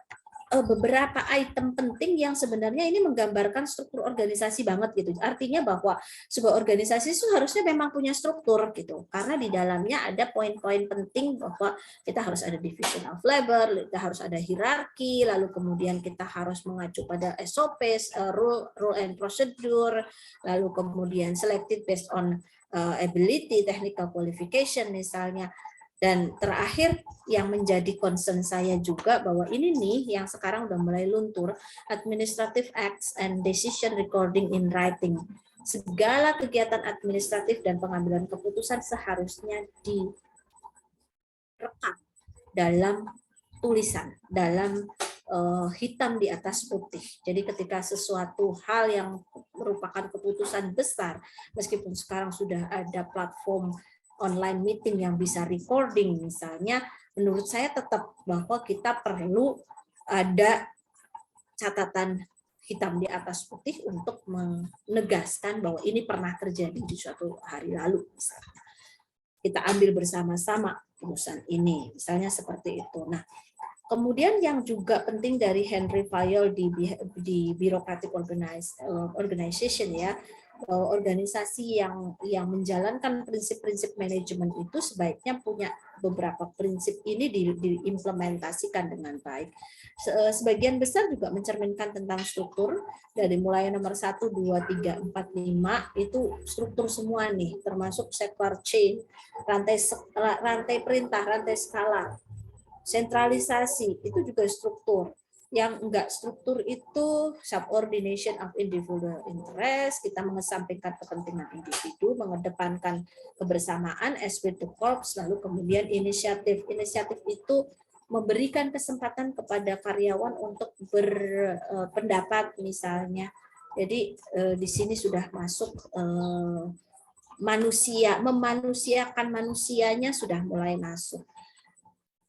beberapa item penting yang sebenarnya ini menggambarkan struktur organisasi banget gitu. Artinya bahwa sebuah organisasi itu harusnya memang punya struktur gitu. Karena di dalamnya ada poin-poin penting bahwa kita harus ada division of labor, kita harus ada hierarki, lalu kemudian kita harus mengacu pada SOP, rule and procedure, lalu kemudian selected based on ability, technical qualification misalnya. Dan terakhir yang menjadi concern saya juga bahwa ini nih yang sekarang udah mulai luntur, administrative acts and decision recording in writing. Segala kegiatan administratif dan pengambilan keputusan seharusnya direkam dalam tulisan, dalam hitam di atas putih. Jadi ketika sesuatu hal yang merupakan keputusan besar, meskipun sekarang sudah ada platform online meeting yang bisa recording misalnya, menurut saya tetap bahwa kita perlu ada catatan hitam di atas putih untuk menegaskan bahwa ini pernah terjadi di suatu hari lalu misalnya. Kita ambil bersama-sama urusan ini, misalnya seperti itu. Nah, kemudian yang juga penting dari Henry Fayol di Bureaucratic Organization ya, organisasi yang menjalankan prinsip-prinsip manajemen itu sebaiknya punya beberapa prinsip ini diimplementasikan dengan baik. Sebagian besar juga mencerminkan tentang struktur, dari mulai nomor 1, 2, 3, 4, 5 itu struktur semua nih, termasuk sequence chain, rantai perintah, rantai skala, sentralisasi itu juga struktur. Yang enggak struktur itu subordination of individual interest, kita mengesampingkan kepentingan individu, mengedepankan kebersamaan as with the corps, lalu kemudian inisiatif. Inisiatif itu memberikan kesempatan kepada karyawan untuk berpendapat misalnya. Jadi di sini sudah masuk manusia, memanusiakan manusianya sudah mulai masuk.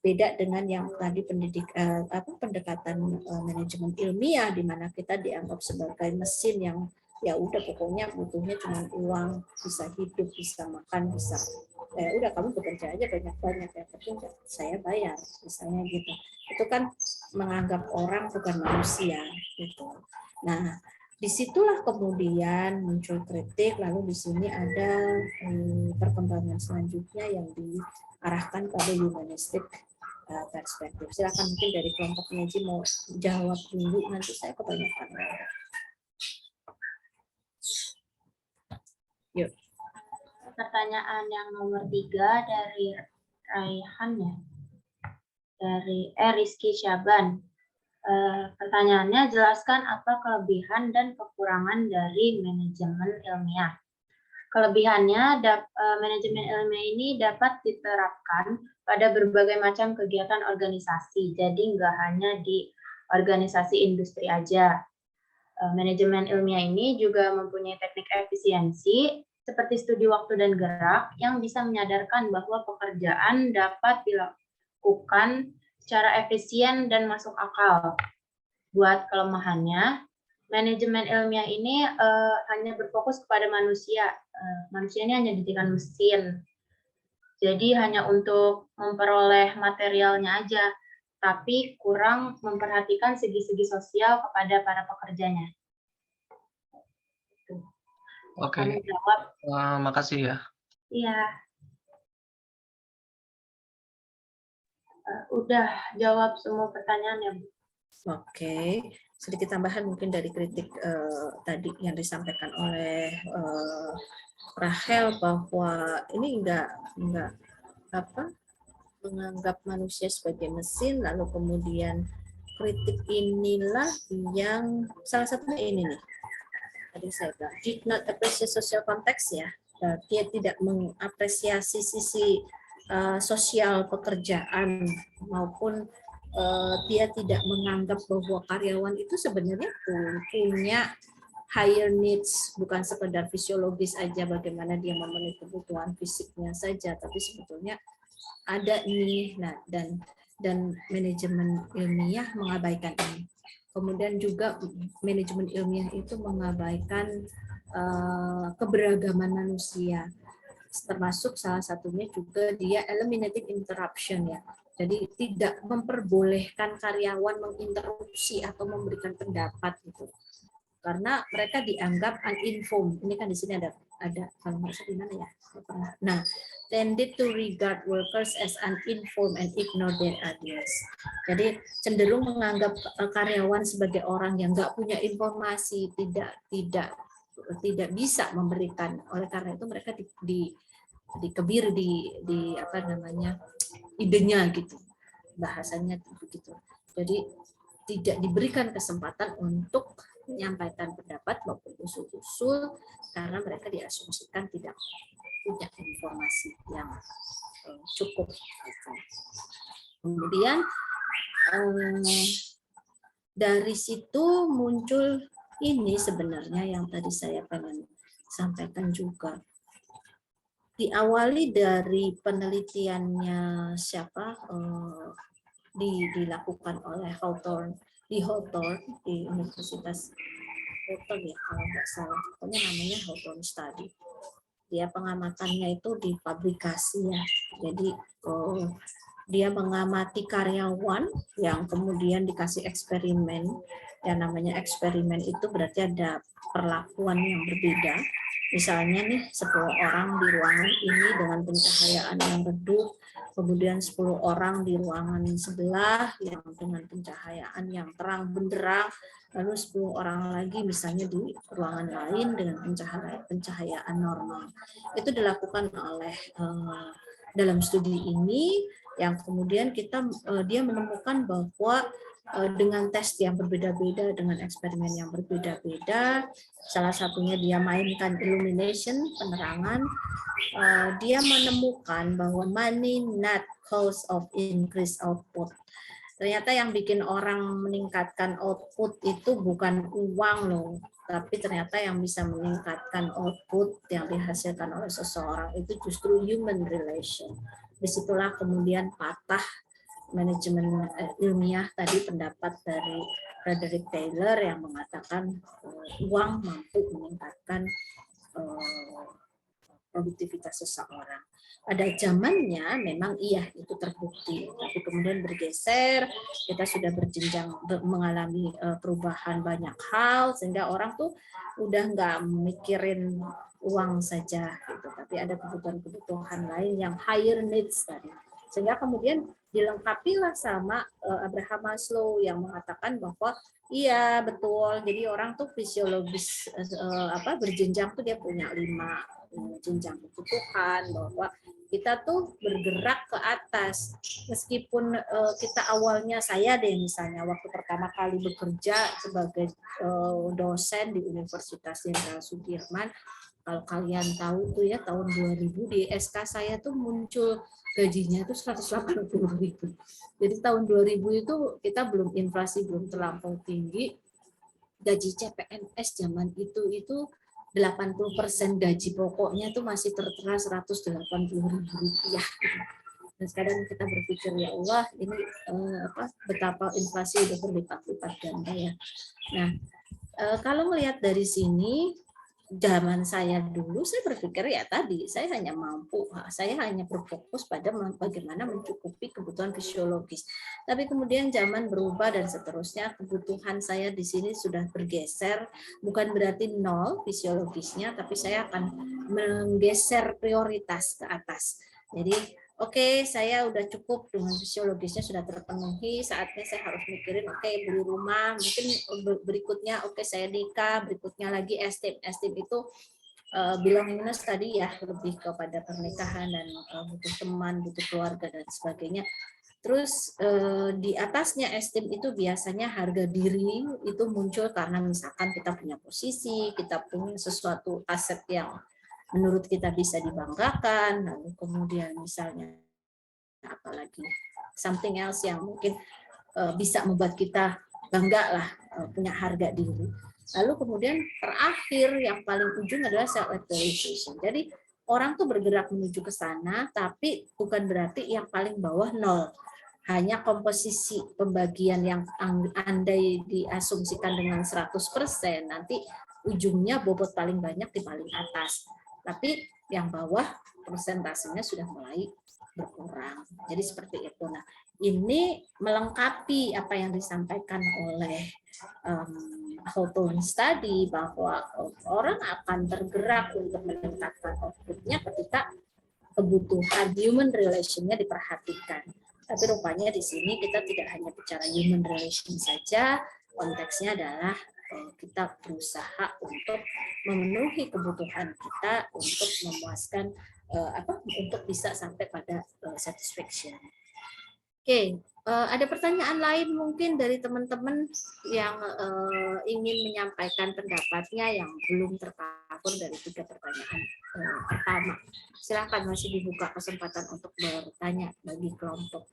Beda dengan yang tadi pendekatan manajemen ilmiah di mana kita dianggap sebagai mesin yang ya udah pokoknya butuhnya cuma uang, bisa hidup, bisa makan, bisa udah kamu bekerja aja banyak-banyak, yang penting saya bayar misalnya gitu. Itu kan menganggap orang bukan manusia gitu. Nah, disitulah kemudian muncul kritik, lalu di sini ada perkembangan selanjutnya yang diarahkan pada humanistic perspektif. Silakan mungkin dari kelompok penyaji mau jawab dulu, nanti saya kebanyakan. Yuk. Pertanyaan yang nomor 3 dari Raihan ya, dari Rizky Syaban. Pertanyaannya, jelaskan apa kelebihan dan kekurangan dari manajemen ilmiah. Kelebihannya, manajemen ilmiah ini dapat diterapkan pada berbagai macam kegiatan organisasi, jadi nggak hanya di organisasi industri aja. Manajemen ilmiah ini juga mempunyai teknik efisiensi, seperti studi waktu dan gerak, yang bisa menyadarkan bahwa pekerjaan dapat dilakukan secara efisien dan masuk akal. Buat kelemahannya, manajemen ilmiah ini hanya berfokus kepada manusia. Manusia ini hanya dijadikan mesin. Jadi hanya untuk memperoleh materialnya aja, tapi kurang memperhatikan segi-segi sosial kepada para pekerjanya. Oke. Kamu jawab. Makasih ya. Iya. Udah jawab semua pertanyaan ya, Bu. Oke, sedikit tambahan mungkin dari kritik tadi yang disampaikan oleh Rahel bahwa ini enggak menganggap manusia sebagai mesin, lalu kemudian kritik inilah yang salah satunya ini nih. Tadi saya bilang did not appreciate social context ya. Dia tidak mengapresiasi sisi sosial pekerjaan maupun dia tidak menganggap bahwa karyawan itu sebenarnya punya higher needs, bukan sekedar fisiologis aja bagaimana dia memenuhi kebutuhan fisiknya saja, tapi sebetulnya ada ini. Nah, dan manajemen ilmiah mengabaikan ini. Kemudian juga manajemen ilmiah itu mengabaikan keberagaman manusia, termasuk salah satunya juga dia eliminating interruption ya. Jadi tidak memperbolehkan karyawan menginterupsi atau memberikan pendapat gitu. Karena mereka dianggap uninformed. Ini kan di sini ada kalau nggak salah gimana ya? Nah, tended to regard workers as uninformed and ignore their ideas. Jadi cenderung menganggap karyawan sebagai orang yang nggak punya informasi, tidak bisa memberikan. Oleh karena itu mereka dikebir di apa namanya idenya gitu, bahasanya begitu. Jadi tidak diberikan kesempatan untuk menyampaikan pendapat maupun usul-usul karena mereka diasumsikan tidak punya informasi yang cukup. Kemudian dari situ muncul ini sebenarnya yang tadi saya pengen sampaikan juga. Diawali dari penelitiannya siapa dilakukan oleh Hawthorne di Universitas Hawthorne ya kalau nggak salah, pokoknya namanya Hawthorne Study. Dia pengamatannya itu di publikasi ya. Jadi dia mengamati karyawan yang kemudian dikasih eksperimen. Yang namanya eksperimen itu berarti ada perlakuan yang berbeda. Misalnya nih 10 orang di ruangan ini dengan pencahayaan yang redup, kemudian 10 orang di ruangan sebelah yang dengan pencahayaan yang terang benderang, lalu 10 orang lagi misalnya di ruangan lain dengan pencahayaan normal. Itu dilakukan oleh dalam studi ini yang kemudian dia menemukan bahwa dengan tes yang berbeda-beda, dengan eksperimen yang berbeda-beda, salah satunya dia mainkan illumination, penerangan, dia menemukan bahwa money not cause of increase output. Ternyata yang bikin orang meningkatkan output itu bukan uang loh, tapi ternyata yang bisa meningkatkan output yang dihasilkan oleh seseorang itu justru human relation. Disitulah kemudian patah manajemen ilmiah tadi pendapat dari Frederick Taylor yang mengatakan uang mampu meningkatkan produktivitas seseorang. Pada zamannya memang iya itu terbukti, tapi kemudian bergeser, kita sudah berjenjang mengalami perubahan banyak hal sehingga orang tuh udah nggak mikirin uang saja gitu, tapi ada kebutuhan-kebutuhan lain yang higher needs tadi. Sehingga kemudian dilengkapilah sama Abraham Maslow yang mengatakan bahwa iya betul, jadi orang tuh fisiologis berjenjang tuh dia punya 5 jenjang kebutuhan, bahwa kita tuh bergerak ke atas meskipun kita awalnya, saya deh misalnya waktu pertama kali bekerja sebagai dosen di Universitas Jenderal Sudirman, kalau kalian tahu tuh ya tahun 2000 di SK saya tuh muncul gajinya itu 180.000. Jadi tahun 2000 itu kita belum inflasi belum terlampau tinggi, gaji CPNS zaman itu 80% gaji pokoknya itu masih tertera Rp180.000 gitu. Dan sekarang kita berpikir ya Allah ini betapa inflasi udah berlipat-lipat ganda ya. Nah kalau melihat dari sini, zaman saya dulu saya berpikir ya tadi saya hanya berfokus pada bagaimana mencukupi kebutuhan fisiologis. Tapi kemudian zaman berubah dan seterusnya, kebutuhan saya di sini sudah bergeser, bukan berarti nol fisiologisnya, tapi saya akan menggeser prioritas ke atas. Jadi oke, saya udah cukup dengan fisiologisnya sudah terpenuhi, saatnya saya harus mikirin beli rumah, mungkin berikutnya saya nikah, berikutnya lagi esteem itu belongingness tadi ya, lebih kepada pernikahan dan butuh teman, butuh keluarga dan sebagainya. Terus di atasnya esteem itu biasanya harga diri itu muncul karena misalkan kita punya posisi, kita punya sesuatu aset yang menurut kita bisa dibanggakan, lalu kemudian misalnya apalagi something else yang mungkin bisa membuat kita bangga lah, punya harga diri. Lalu kemudian terakhir yang paling ujung adalah self actualization. Jadi orang tuh bergerak menuju ke sana, tapi bukan berarti yang paling bawah nol. Hanya komposisi pembagian yang andai diasumsikan dengan 100%, nanti ujungnya bobot paling banyak di paling atas. Tapi yang bawah persentasenya sudah mulai berkurang. Jadi seperti itu. Nah, ini melengkapi apa yang disampaikan oleh Hawthorne tadi, bahwa orang akan bergerak untuk meningkatkan output-nya ketika kebutuhan human relation-nya diperhatikan. Tapi rupanya di sini kita tidak hanya bicara human relation saja, konteksnya adalah kita berusaha untuk memenuhi kebutuhan kita untuk memuaskan untuk bisa sampai pada satisfaction. Oke, ada pertanyaan lain mungkin dari teman-teman yang ingin menyampaikan pendapatnya yang belum tercover dari 3 pertanyaan pertama. Silakan, masih dibuka kesempatan untuk bertanya bagi kelompok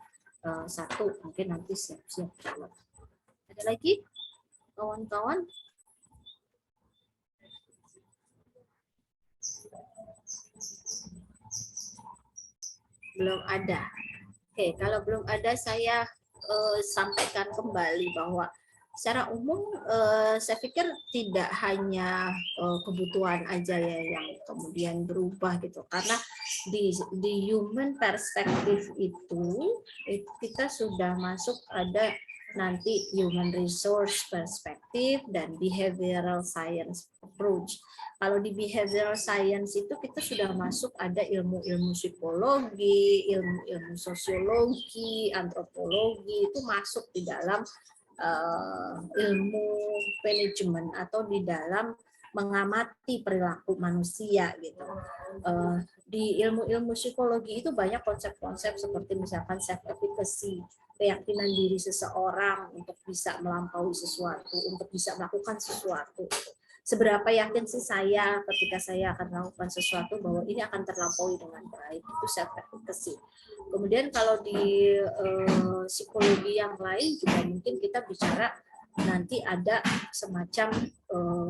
1, mungkin nanti siap-siap jawab. Ada lagi kawan-kawan? Belum ada. Oke, kalau belum ada saya sampaikan kembali bahwa secara umum saya pikir tidak hanya kebutuhan aja ya yang kemudian berubah gitu, karena di human perspective itu kita sudah masuk ada nanti human resource perspective dan behavioral science approach. Kalau di behavioral science itu kita sudah masuk ada ilmu-ilmu psikologi, ilmu-ilmu sosiologi, antropologi, itu masuk di dalam ilmu manajemen atau di dalam mengamati perilaku manusia gitu. Di ilmu-ilmu psikologi itu banyak konsep-konsep seperti misalkan self efficacy, keyakinan diri seseorang untuk bisa melampaui sesuatu, untuk bisa melakukan sesuatu. Seberapa yakin sih saya ketika saya akan melakukan sesuatu bahwa ini akan terlampaui dengan baik, itu self efficacy. Kemudian kalau di psikologi yang lain juga mungkin kita bicara nanti ada semacam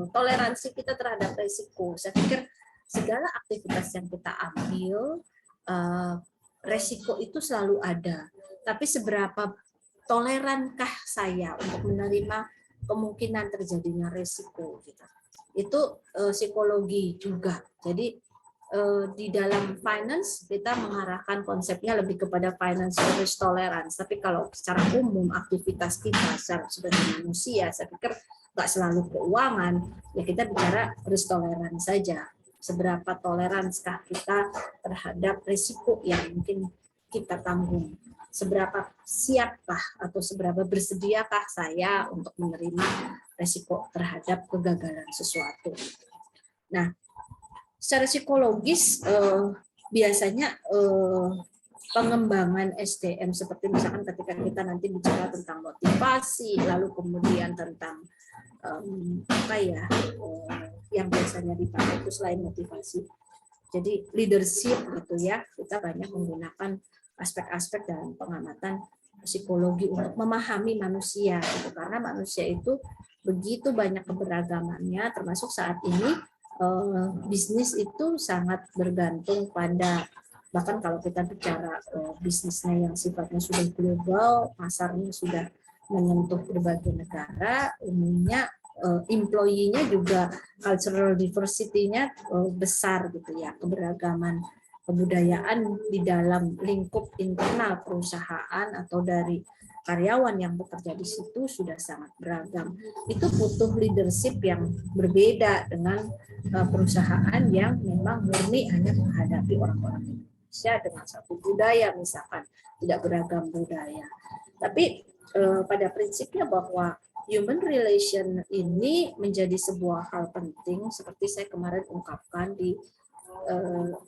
toleransi kita terhadap risiko. Saya pikir segala aktivitas yang kita ambil, risiko itu selalu ada. Tapi seberapa tolerankah saya untuk menerima kemungkinan terjadinya risiko gitu. Itu psikologi juga. Jadi di dalam finance kita mengarahkan konsepnya lebih kepada financial risk tolerance. Tapi kalau secara umum aktivitas kita sebagai manusia, saya pikir nggak selalu keuangan, ya kita bicara risk tolerance saja. Seberapa toleranskah kita terhadap risiko yang mungkin kita tanggung. Seberapa siapkah atau seberapa bersediakah saya untuk menerima risiko terhadap kegagalan sesuatu. Nah, secara psikologis biasanya pengembangan SDM seperti misalkan ketika kita nanti bicara tentang motivasi, lalu kemudian tentang yang biasanya dipakai itu selain motivasi. Jadi leadership gitu ya, kita banyak menggunakan aspek-aspek dalam pengamatan psikologi untuk memahami manusia gitu. Karena manusia itu begitu banyak keberagamannya, termasuk saat ini bisnis itu sangat bergantung pada, bahkan kalau kita bicara bisnisnya yang sifatnya sudah global, pasarnya sudah menyentuh berbagai negara, umumnya employee-nya juga cultural diversity-nya besar gitu ya, keberagaman kebudayaan di dalam lingkup internal perusahaan atau dari karyawan yang bekerja di situ sudah sangat beragam. Itu butuh leadership yang berbeda dengan perusahaan yang memang murni hanya menghadapi orang-orang Indonesia dengan satu budaya misalkan, tidak beragam budaya. Tapi pada prinsipnya bahwa human relation ini menjadi sebuah hal penting seperti saya kemarin ungkapkan di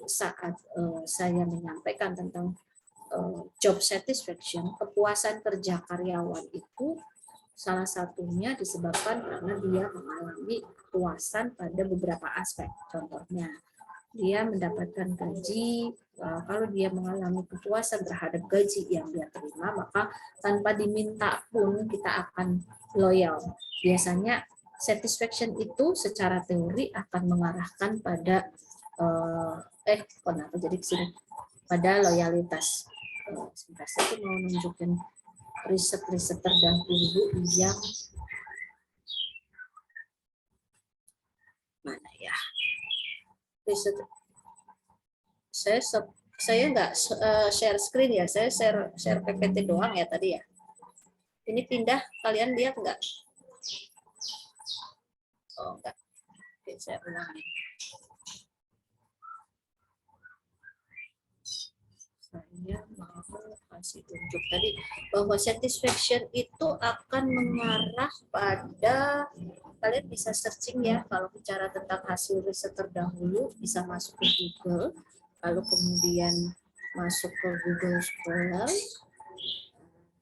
saat saya menyampaikan tentang job satisfaction, kepuasan kerja karyawan itu salah satunya disebabkan karena dia mengalami kepuasan pada beberapa aspek. Contohnya, dia mendapatkan gaji Kalau dia mengalami kepuasan terhadap gaji yang dia terima, maka tanpa diminta pun kita akan loyal. Biasanya satisfaction itu secara teori akan mengarahkan pada kenapa jadi kesini, pada loyalitas. Sebentar, saya mau nunjukin riset-riset terdahulu yang mana ya? Riset. Saya nggak share screen ya, saya share PPT doang ya tadi ya. Ini pindah, kalian lihat nggak? Oh enggak. Oke, saya ulangi. Saya mau kasih tunjuk tadi bahwa satisfaction itu akan mengarah pada, kalian bisa searching ya, kalau bicara tentang hasil riset terdahulu bisa masuk ke Google, lalu kemudian masuk ke Google Scholar.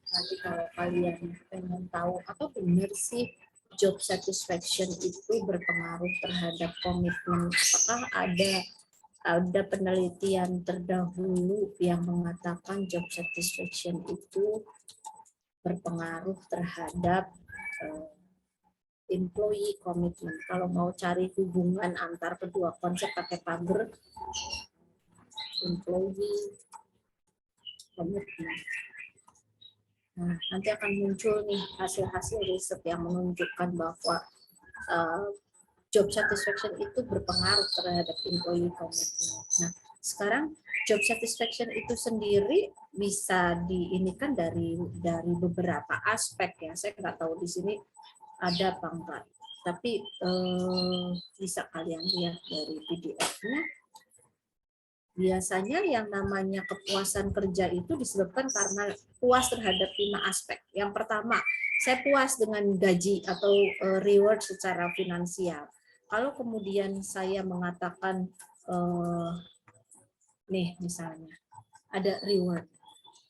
Nanti kalau kalian pengen tahu apa benar sih job satisfaction itu berpengaruh terhadap komitmen, apakah ada penelitian terdahulu yang mengatakan job satisfaction itu berpengaruh terhadap employee commitment. Kalau mau cari hubungan antar kedua konsep pakai pagar, employee commitment. Nah, nanti akan muncul nih hasil-hasil riset yang menunjukkan bahwa job satisfaction itu berpengaruh terhadap employee commitment. Nah, sekarang job satisfaction itu sendiri bisa diinikan dari beberapa aspek ya. Saya nggak tahu di sini ada apa enggak, tapi bisa kalian lihat dari PDF-nya. Biasanya yang namanya kepuasan kerja itu disebabkan karena puas terhadap 5 aspek. Yang pertama, saya puas dengan gaji atau reward secara finansial. Kalau kemudian saya mengatakan nih misalnya ada reward,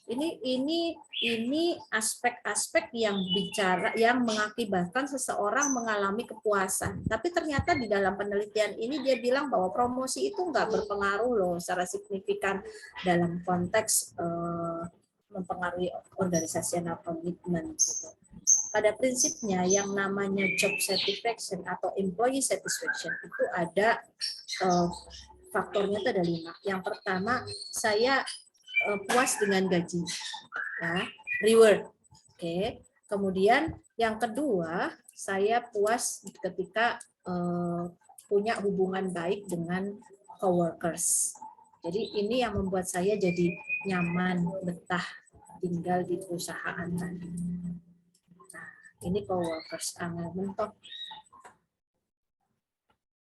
ini aspek-aspek yang mengakibatkan seseorang mengalami kepuasan. Tapi ternyata di dalam penelitian ini dia bilang bahwa promosi itu nggak berpengaruh loh secara signifikan dalam konteks mempengaruhi organizational commitment. Gitu. Pada prinsipnya yang namanya job satisfaction atau employee satisfaction itu ada faktornya itu ada 5. Yang pertama, saya puas dengan gaji, ya, reward. Oke. Kemudian yang kedua, saya puas ketika punya hubungan baik dengan coworkers. Jadi ini yang membuat saya jadi nyaman, betah tinggal di perusahaan tadi. Nah, ini coworkers, mentok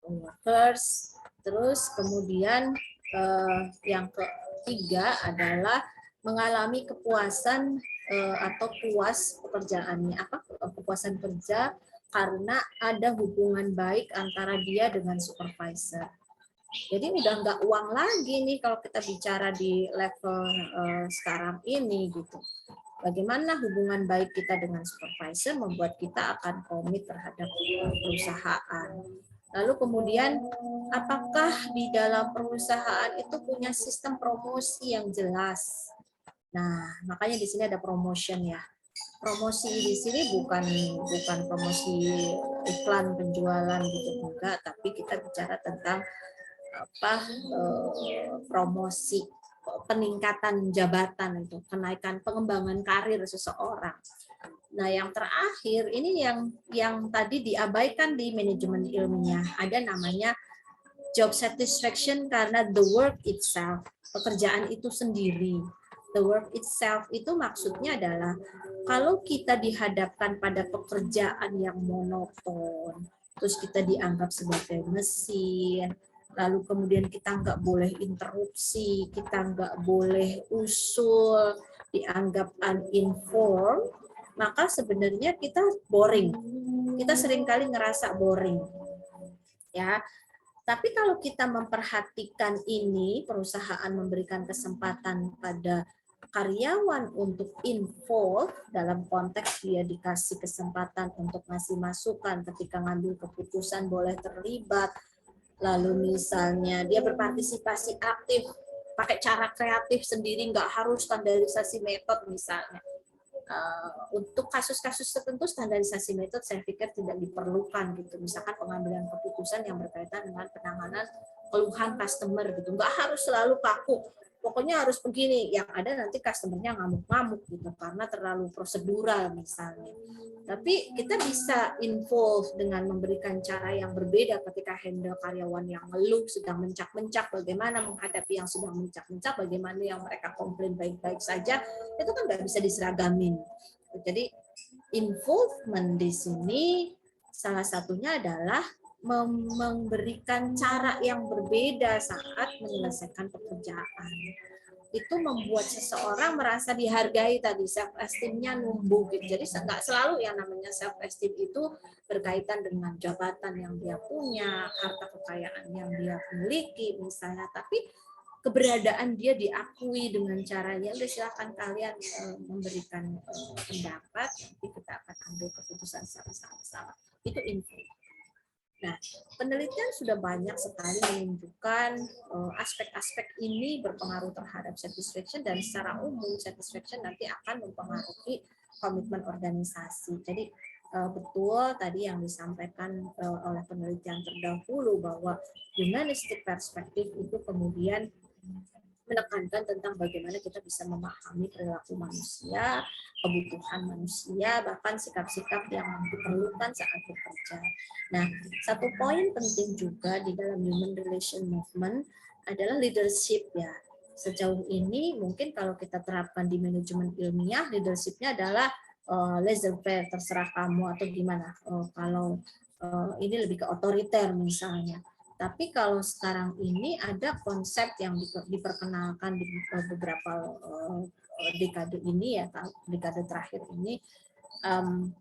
coworkers. Terus kemudian yang ketiga adalah mengalami kepuasan atau puas pekerjaannya, kepuasan kerja karena ada hubungan baik antara dia dengan supervisor. Jadi udah nggak uang lagi nih kalau kita bicara di level sekarang ini gitu. Bagaimana hubungan baik kita dengan supervisor membuat kita akan komit terhadap perusahaan. Lalu kemudian, apakah di dalam perusahaan itu punya sistem promosi yang jelas? Nah, makanya di sini ada promotion ya. Promosi di sini bukan promosi iklan penjualan gitu enggak, tapi kita bicara tentang promosi peningkatan jabatan itu, kenaikan pengembangan karir seseorang. Nah, yang terakhir ini yang tadi diabaikan di manajemen ilmiah, ada namanya job satisfaction karena the work itself, pekerjaan itu sendiri. The work itself itu maksudnya adalah kalau kita dihadapkan pada pekerjaan yang monoton, terus kita dianggap sebagai mesin, lalu kemudian kita nggak boleh interupsi, kita nggak boleh usul, dianggap uninformed, maka sebenarnya kita boring. Kita seringkali ngerasa boring. Ya. Tapi kalau kita memperhatikan ini, perusahaan memberikan kesempatan pada karyawan untuk involve dalam konteks dia dikasih kesempatan untuk ngasih masukan ketika ngambil keputusan, boleh terlibat, lalu misalnya dia berpartisipasi aktif pakai cara kreatif sendiri, nggak harus standarisasi metode misalnya. Untuk kasus-kasus tertentu standarisasi metode saya pikir tidak diperlukan gitu. Misalkan pengambilan keputusan yang berkaitan dengan penanganan keluhan customer gitu. Nggak harus selalu kaku. Pokoknya harus begini. Yang ada nanti customernya ngamuk-ngamuk gitu karena terlalu prosedural misalnya. Tapi kita bisa involve dengan memberikan cara yang berbeda ketika handle karyawan yang ngeluh, sedang mencak-mencak, bagaimana menghadapi yang sedang mencak-mencak, bagaimana yang mereka komplain baik-baik saja, itu kan nggak bisa diseragamin. Jadi involvement di sini salah satunya adalah memberikan cara yang berbeda saat menyelesaikan pekerjaan. Itu membuat seseorang merasa dihargai tadi, self esteem-nya numbuh gitu. Jadi nggak selalu yang namanya self esteem itu berkaitan dengan jabatan yang dia punya, harta kekayaan yang dia miliki misalnya, tapi keberadaan dia diakui dengan caranya. Udah silakan kalian memberikan pendapat, nanti kita akan ambil keputusan sama-sama. Itu info. Nah, penelitian sudah banyak sekali menunjukkan aspek-aspek ini berpengaruh terhadap satisfaction, dan secara umum satisfaction nanti akan mempengaruhi komitmen organisasi. Jadi betul tadi yang disampaikan oleh penelitian terdahulu bahwa humanistic perspective itu kemudian menekankan tentang bagaimana kita bisa memahami perilaku manusia, kebutuhan manusia, bahkan sikap-sikap yang diperlukan saat bekerja. Nah, satu poin penting juga di dalam human relation movement adalah leadership ya. Sejauh ini mungkin kalau kita terapkan di manajemen ilmiah, leadership-nya adalah laissez-faire, terserah kamu atau gimana. Kalau ini lebih ke otoriter misalnya. Tapi kalau sekarang ini ada konsep yang diperkenalkan di beberapa dekade ini ya, dekade terakhir ini,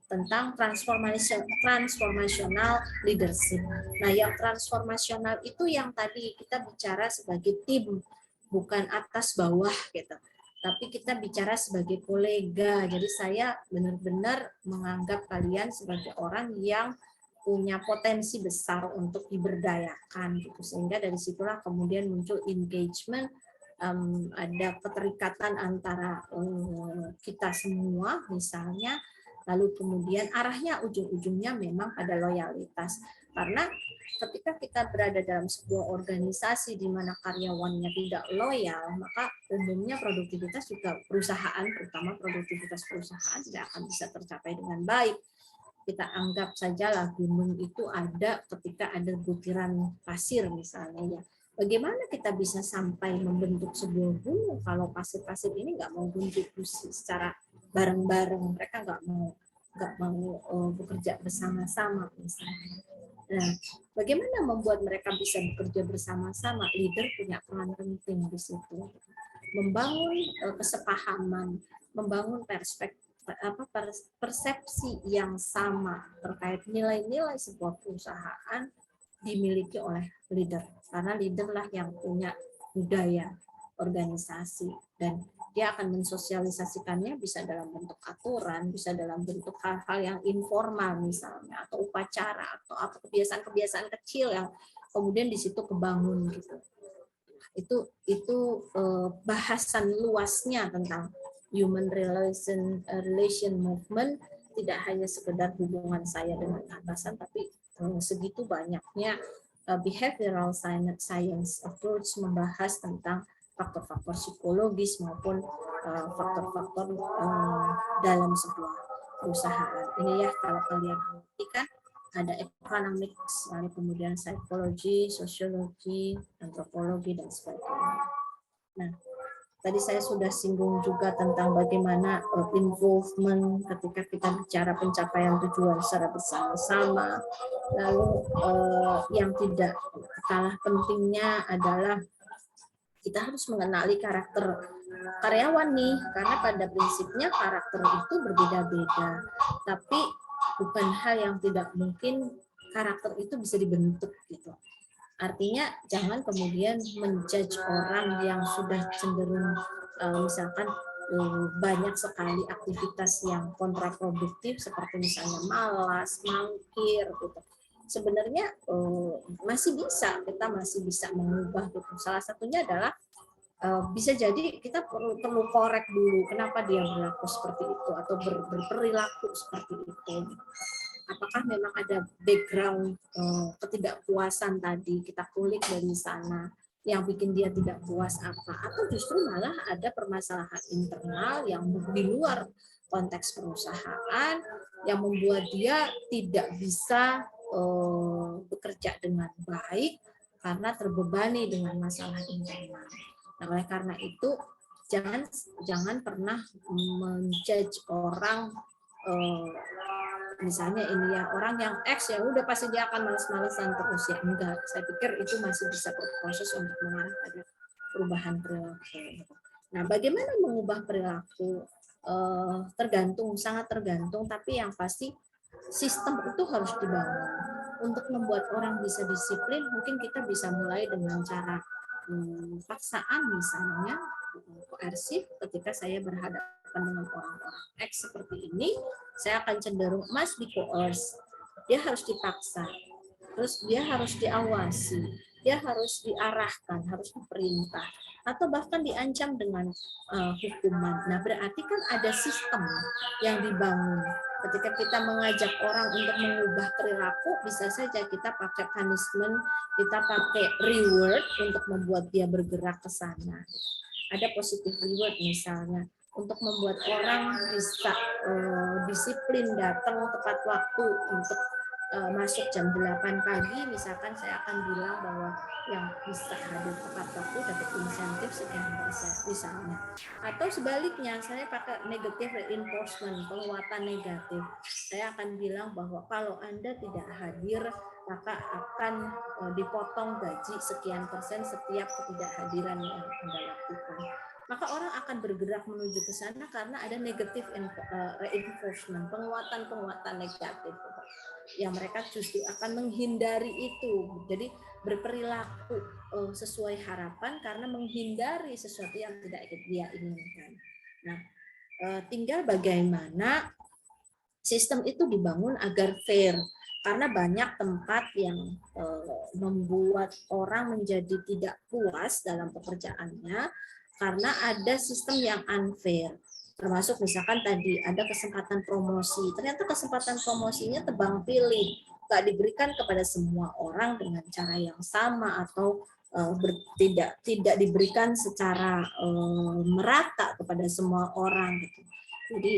tentang transformational leadership. Nah, yang transformasional itu yang tadi kita bicara sebagai tim, bukan atas bawah gitu. Tapi kita bicara sebagai kolega. Jadi saya benar-benar menganggap kalian sebagai orang yang punya potensi besar untuk diberdayakan gitu, sehingga dari situlah kemudian muncul engagement, ada keterikatan antara kita semua misalnya, lalu kemudian arahnya ujung-ujungnya memang pada loyalitas, karena ketika kita berada dalam sebuah organisasi di mana karyawannya tidak loyal, maka umumnya produktivitas juga perusahaan, terutama produktivitas perusahaan tidak akan bisa tercapai dengan baik. Kita anggap sajalah gunung itu ada ketika ada butiran pasir misalnya ya. Bagaimana kita bisa sampai membentuk sebuah gunung kalau pasir-pasir ini nggak mau kontribusi secara bareng-bareng, mereka nggak mau bekerja bersama-sama misalnya. Nah, bagaimana membuat mereka bisa bekerja bersama-sama? Leader punya peran penting di situ. Membangun kesepahaman, membangun persepsi yang sama terkait nilai-nilai sebuah perusahaan dimiliki oleh leader, karena leaderlah yang punya budaya organisasi dan dia akan mensosialisasikannya bisa dalam bentuk aturan, bisa dalam bentuk hal-hal yang informal misalnya, atau upacara atau kebiasaan-kebiasaan kecil yang kemudian di situ kebangun gitu. Itu bahasan luasnya tentang human relation movement, tidak hanya sekedar hubungan saya dengan atasan, tapi segitu banyaknya behavioral science approach membahas tentang faktor-faktor psikologis maupun faktor-faktor dalam sebuah perusahaan. Ini ya kalau kalian perhatikan ada economics, lalu kemudian psikologi, sosiologi, antropologi dan sebagainya. Nah, tadi saya sudah singgung juga tentang bagaimana involvement ketika kita bicara pencapaian tujuan secara bersama-sama. Lalu yang tidak kalah pentingnya adalah kita harus mengenali karakter karyawan nih, karena pada prinsipnya karakter itu berbeda-beda. Tapi bukan hal yang tidak mungkin karakter itu bisa dibentuk gitu. Artinya jangan kemudian menjudge orang yang sudah cenderung misalkan banyak sekali aktivitas yang kontraproduktif seperti misalnya malas, mangkir gitu. Sebenarnya kita masih bisa mengubah gitu. Salah satunya adalah bisa jadi kita perlu korek dulu kenapa dia berlaku seperti itu atau berperilaku seperti itu. Apakah memang ada background ketidakpuasan tadi, kita kulik dari sana yang bikin dia tidak puas apa, atau justru malah ada permasalahan internal yang di luar konteks perusahaan yang membuat dia tidak bisa bekerja dengan baik karena terbebani dengan masalah internal. Nah, oleh karena itu jangan pernah menjudge orang, misalnya ini ya orang yang X ya udah pasti dia akan males-malesan terus ya, enggak. Saya pikir itu masih bisa berproses untuk mengarah pada perubahan perilaku. Nah, bagaimana mengubah perilaku? Sangat tergantung, tapi yang pasti sistem itu harus dibangun. Untuk membuat orang bisa disiplin, mungkin kita bisa mulai dengan cara paksaan, misalnya koersif. Ketika saya berhadapan dengan orang-orang X seperti ini, saya akan cenderung must be coerced. Dia harus dipaksa, terus dia harus diawasi, dia harus diarahkan, harus diperintah, atau bahkan diancam dengan hukuman. Nah, berarti kan ada sistem yang dibangun. Ketika kita mengajak orang untuk mengubah perilaku, bisa saja kita pakai punishment, kita pakai reward untuk membuat dia bergerak ke sana. Ada positive reward misalnya, untuk membuat orang bisa disiplin datang tepat waktu untuk masuk jam 8 pagi, misalkan saya akan bilang bahwa yang bisa hadir tepat waktu dapat insentif sekian persen misalnya. Atau sebaliknya, saya pakai negative reinforcement, penguatan negatif. Saya akan bilang bahwa kalau Anda tidak hadir, maka akan dipotong gaji sekian persen setiap ketidakhadiran yang Anda lakukan. Maka orang akan bergerak menuju ke sana karena ada negative reinforcement, penguatan negatif, yang mereka justru akan menghindari itu. Jadi berperilaku sesuai harapan karena menghindari sesuatu yang tidak dia inginkan. Nah, tinggal bagaimana sistem itu dibangun agar fair, karena banyak tempat yang membuat orang menjadi tidak puas dalam pekerjaannya karena ada sistem yang unfair. Termasuk misalkan tadi ada kesempatan promosi, ternyata kesempatan promosinya tebang pilih, nggak diberikan kepada semua orang dengan cara yang sama, atau tidak diberikan secara merata kepada semua orang gitu. Jadi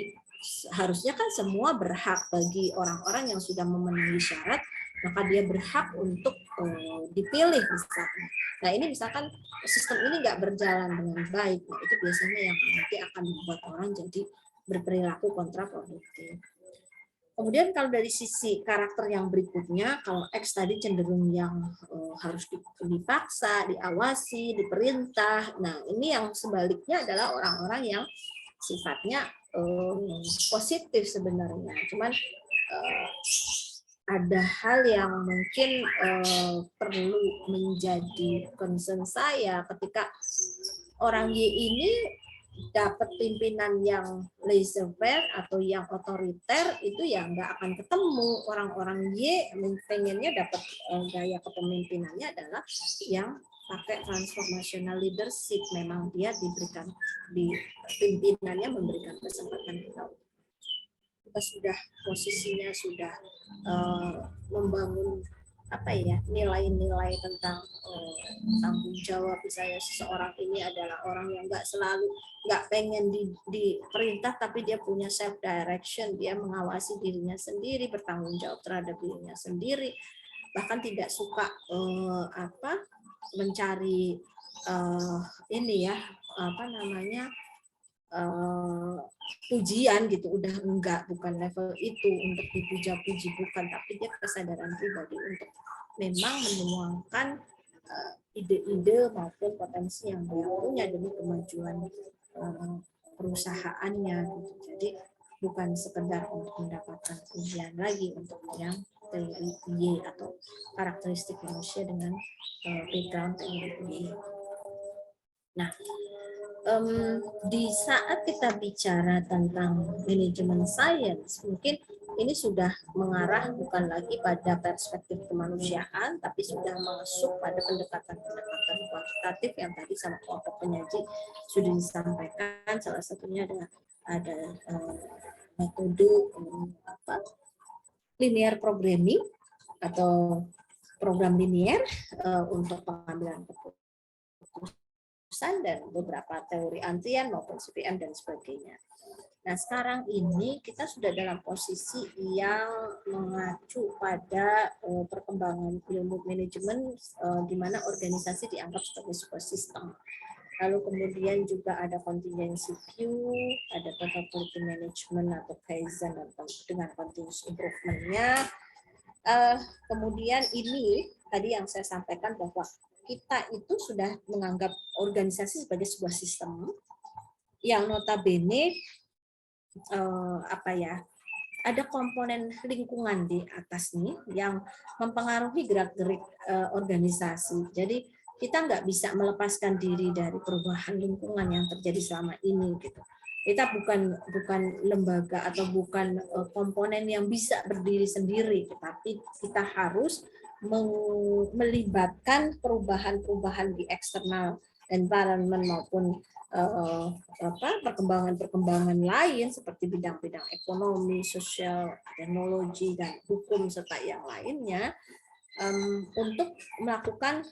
harusnya kan semua berhak, bagi orang-orang yang sudah memenuhi syarat maka dia berhak untuk dipilih misalkan. Nah, ini misalkan sistem ini nggak berjalan dengan baik, nah itu biasanya yang nanti akan membuat orang jadi berperilaku kontraproduktif. Kemudian kalau dari sisi karakter yang berikutnya, kalau X tadi cenderung yang harus dipaksa, diawasi, diperintah. Nah, ini yang sebaliknya adalah orang-orang yang sifatnya positif sebenarnya. Cuman ada hal yang mungkin perlu menjadi concern saya ketika orang Y ini dapat pimpinan yang laissez-faire atau yang otoriter, itu ya nggak akan ketemu. Orang-orang Y pengennya dapat gaya kepemimpinannya adalah yang pakai transformational leadership. Memang dia diberikan, di pimpinannya memberikan kesempatan kita sudah posisinya sudah membangun nilai-nilai tentang tanggung jawab. Misalnya seseorang ini adalah orang yang nggak pengen diperintah, tapi dia punya self direction, dia mengawasi dirinya sendiri, bertanggung jawab terhadap dirinya sendiri, bahkan tidak suka mencari pujian gitu, udah bukan level itu untuk dipuja-puji, bukan, tapi dia kesadaran pribadi untuk memang menuangkan ide-ide maupun potensi yang dia punya demi kemajuan perusahaannya gitu. Jadi bukan sekedar untuk mendapatkan pujian lagi untuk yang teori Y atau karakteristik manusia dengan background teori Y. Nah, di saat kita bicara tentang manajemen science, mungkin ini sudah mengarah bukan lagi pada perspektif kemanusiaan, tapi sudah masuk pada pendekatan pendekatan kuantitatif yang tadi sama kelompok penyaji sudah disampaikan. Salah satunya ada metode linear programming atau program linear untuk pengambilan keputusan dan beberapa teori antrian maupun CPM dan sebagainya. Nah, sekarang ini kita sudah dalam posisi yang mengacu pada perkembangan ilmu manajemen di mana organisasi dianggap sebagai sebuah sistem. Lalu kemudian juga ada contingency view, ada capability management atau Kaizen dengan continuous improvement-nya. Kemudian ini tadi yang saya sampaikan bahwa kita itu sudah menganggap organisasi sebagai sebuah sistem yang notabene ada komponen lingkungan di atas nih yang mempengaruhi gerak-gerik organisasi. Jadi kita nggak bisa melepaskan diri dari perubahan lingkungan yang terjadi selama ini gitu. Kita bukan lembaga atau bukan komponen yang bisa berdiri sendiri, tetapi kita harus melibatkan perubahan-perubahan di eksternal environment maupun perkembangan lain seperti bidang-bidang ekonomi, sosial, teknologi, dan hukum serta yang lainnya untuk melakukan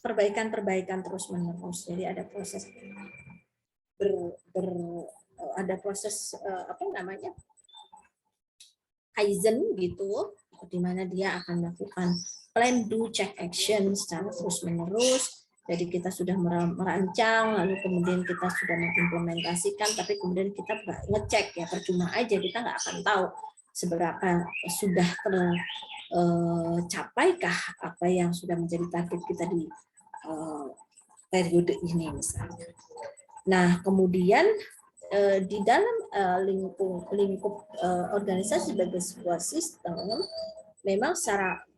perbaikan-perbaikan terus-menerus. Jadi ada proses Kaizen gitu, di mana dia akan melakukan plan, do, check, action secara terus-menerus. Jadi kita sudah merancang, lalu kemudian kita sudah mengimplementasikan, tapi kemudian kita ngecek ya, percuma aja, kita nggak akan tahu seberapa sudah tercapaikah apa yang sudah menjadi target kita di periode ini misalnya. Nah, kemudian di dalam lingkup organisasi sebagai sebuah sistem, memang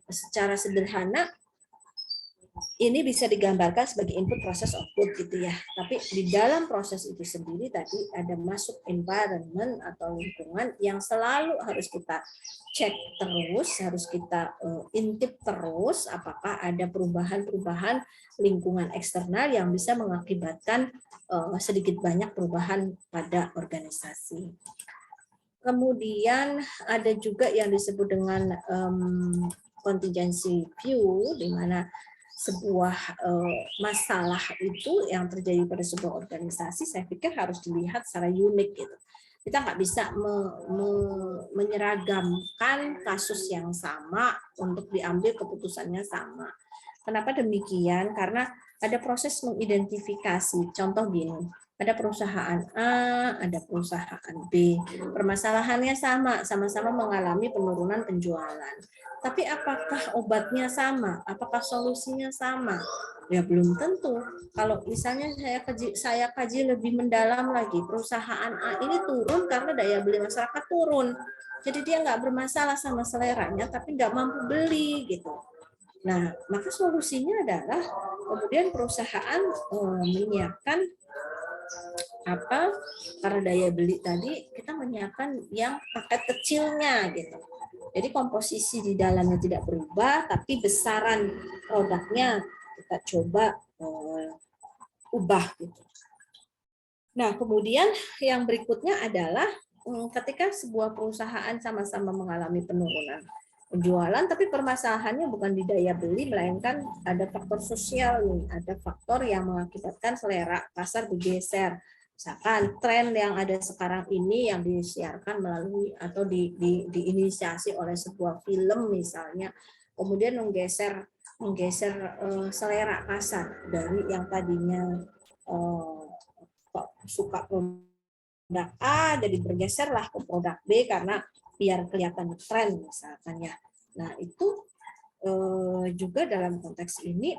secara sederhana ini bisa digambarkan sebagai input, proses, output gitu ya. Tapi di dalam proses itu sendiri tadi ada masuk environment atau lingkungan yang selalu harus kita cek terus, harus kita intip terus apakah ada perubahan-perubahan lingkungan eksternal yang bisa mengakibatkan sedikit banyak perubahan pada organisasi. Kemudian ada juga yang disebut dengan contingency view, di mana sebuah masalah itu yang terjadi pada sebuah organisasi, saya pikir harus dilihat secara unik gitu. Kita nggak bisa menyeragamkan kasus yang sama untuk diambil keputusannya sama. Kenapa demikian? Karena ada proses mengidentifikasi. Contoh gini, ada perusahaan A, ada perusahaan B. Permasalahannya sama-sama mengalami penurunan penjualan. Tapi apakah obatnya sama? Apakah solusinya sama? Ya belum tentu. Kalau misalnya saya kaji lebih mendalam lagi, perusahaan A ini turun karena daya beli masyarakat turun. Jadi dia nggak bermasalah sama seleranya, tapi nggak mampu beli gitu. Nah, maka solusinya adalah kemudian perusahaan menyiapkan karena daya beli tadi kita menyiapkan yang paket kecilnya gitu. Jadi komposisi di dalamnya tidak berubah, tapi besaran produknya kita coba ubah gitu. Nah, kemudian yang berikutnya adalah ketika sebuah perusahaan sama-sama mengalami penurunan penjualan, tapi permasalahannya bukan di daya beli, melainkan ada faktor sosial nih, ada faktor yang mengakibatkan selera pasar bergeser. Misalkan tren yang ada sekarang ini yang disiarkan melalui atau diinisiasi oleh sebuah film misalnya, kemudian menggeser selera pasar dari yang tadinya suka produk A jadi bergeserlah ke produk B karena biar kelihatan tren misalkan ya. Nah itu juga dalam konteks ini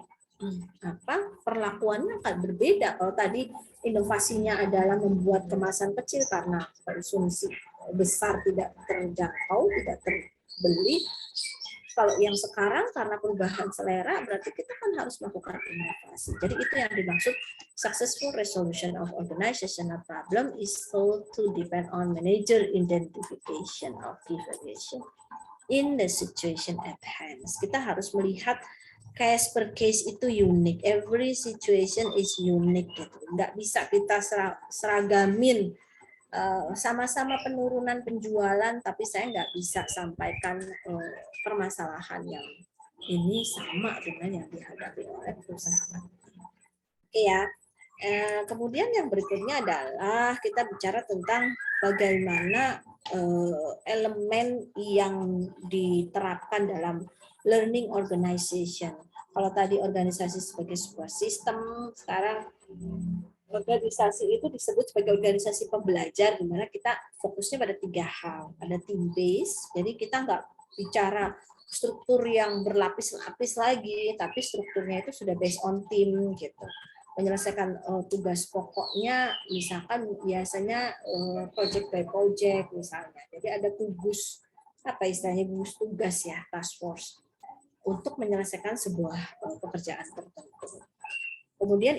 perlakuannya akan berbeda. Kalau tadi inovasinya adalah membuat kemasan kecil karena konsumsi besar tidak terjangkau, tidak terbeli. Kalau yang sekarang karena perubahan selera, berarti kita kan harus melakukan inovasi. Jadi itu yang dimaksud successful resolution of organizational problem is thought to depend on manager identification of key variation in the situation at hand. Kita harus melihat case per case itu unik. Every situation is unique gitu. Nggak bisa kita seragamin sama-sama penurunan penjualan, tapi saya nggak bisa sampaikan permasalahan yang ini sama dengan yang dihadapi oleh perusahaan. Oke ya. Kemudian yang berikutnya adalah kita bicara tentang bagaimana elemen yang diterapkan dalam learning organization. Kalau tadi organisasi sebagai sebuah sistem, sekarang organisasi itu disebut sebagai organisasi pembelajar, di mana kita fokusnya pada 3 hal. Ada team base, jadi kita nggak bicara struktur yang berlapis-lapis lagi, tapi strukturnya itu sudah based on team gitu. Menyelesaikan tugas pokoknya, misalkan biasanya project by project misalnya. Jadi ada gugus, apa istilahnya, gugus tugas ya, task force, untuk menyelesaikan sebuah pekerjaan tertentu. Kemudian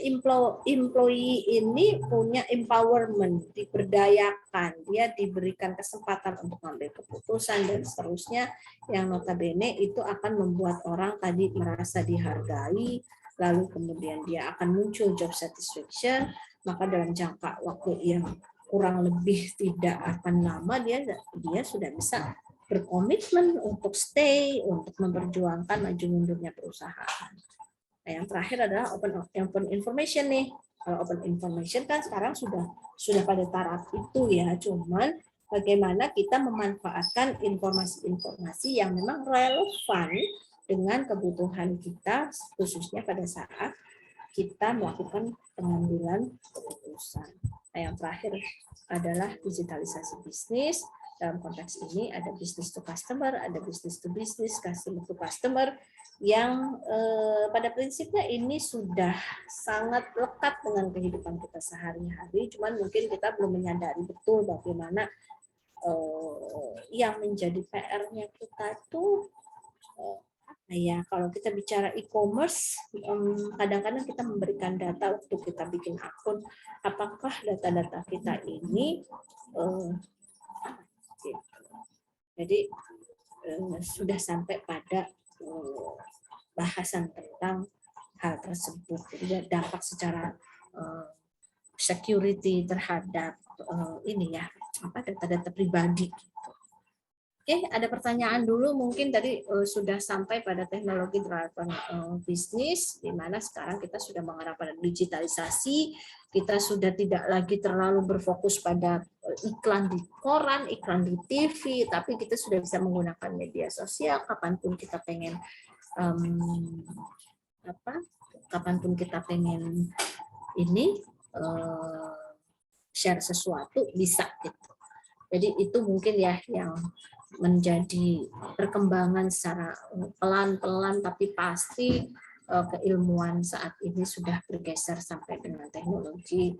employee ini punya empowerment, diberdayakan, dia diberikan kesempatan untuk mengambil keputusan dan seterusnya, yang notabene itu akan membuat orang tadi merasa dihargai, lalu kemudian dia akan muncul job satisfaction, maka dalam jangka waktu yang kurang lebih tidak akan lama dia sudah bisa berkomitmen untuk stay, untuk memperjuangkan maju mundurnya perusahaan. Nah, yang terakhir adalah open information nih. Kalau open information kan sekarang sudah pada taraf itu ya, cuman bagaimana kita memanfaatkan informasi-informasi yang memang relevan dengan kebutuhan kita, khususnya pada saat kita melakukan pengambilan keputusan. Nah, yang terakhir adalah digitalisasi bisnis. Dalam konteks ini ada business to customer, ada business to business, customer to customer, yang pada prinsipnya ini sudah sangat lekat dengan kehidupan kita sehari-hari, cuman mungkin kita belum menyadari betul bagaimana yang menjadi PR-nya kita tuh ya, kalau kita bicara e-commerce, kadang-kadang kita memberikan data untuk kita bikin akun, apakah data-data kita ini jadi sudah sampai pada bahasan tentang hal tersebut. Jadi dampak secara security terhadap ini ya, apa, data-data pribadi. Oke, ada pertanyaan dulu, mungkin tadi sudah sampai pada teknologi driven bisnis, di mana sekarang kita sudah mengarah pada digitalisasi, kita sudah tidak lagi terlalu berfokus pada iklan di koran, iklan di TV, tapi kita sudah bisa menggunakan media sosial kapanpun kita pengen kapanpun kita pengen ini share sesuatu bisa gitu. Jadi itu mungkin ya yang menjadi perkembangan secara pelan-pelan tapi pasti keilmuan saat ini sudah bergeser sampai dengan teknologi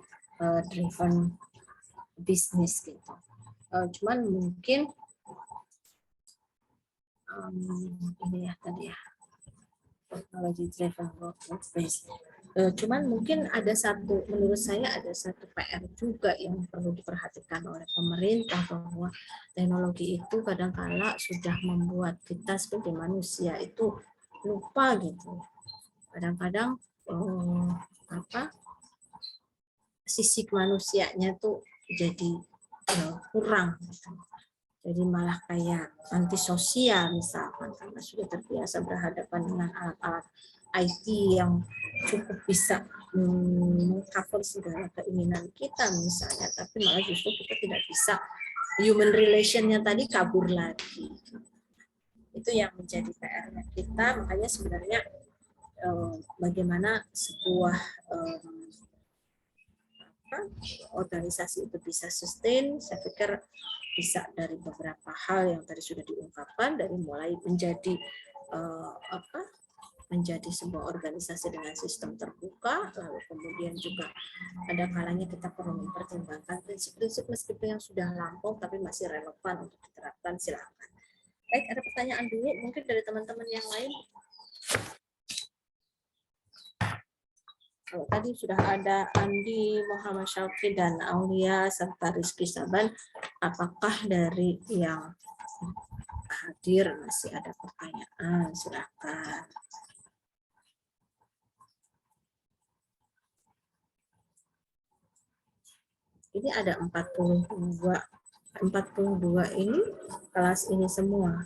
driven business gitu. Cuman mungkin ini ya tadi ya, teknologi driven workplace. Cuman mungkin ada satu, menurut saya ada satu PR juga yang perlu diperhatikan oleh pemerintah, bahwa teknologi itu kadang-kala sudah membuat kita sebagai manusia itu lupa gitu. Kadang-kadang sisi manusianya tuh jadi kurang gitu. Jadi malah kayak antisosial misalkan, karena sudah terbiasa berhadapan dengan alat-alat IT yang cukup bisa mengcover segala keinginan kita misalnya, tapi malah justru kita tidak bisa, human relation-nya tadi kabur lagi. Itu yang menjadi PR-nya kita, makanya sebenarnya bagaimana sebuah organisasi itu bisa sustain, saya pikir bisa dari beberapa hal yang tadi sudah diungkapkan, dari mulai menjadi menjadi sebuah organisasi dengan sistem terbuka, lalu kemudian juga ada kalanya kita perlu mempertimbangkan prinsip-prinsip meskipun yang sudah lampau tapi masih relevan untuk diterapkan. Silakan. Baik, ada pertanyaan dulu mungkin dari teman-teman yang lain. Kalau tadi sudah ada Andi, Muhammad Syauqi, dan Aulia, serta Rizky Saban, apakah dari yang hadir masih ada pertanyaan? Silakan. ini ada 42. 42 ini kelas ini semua.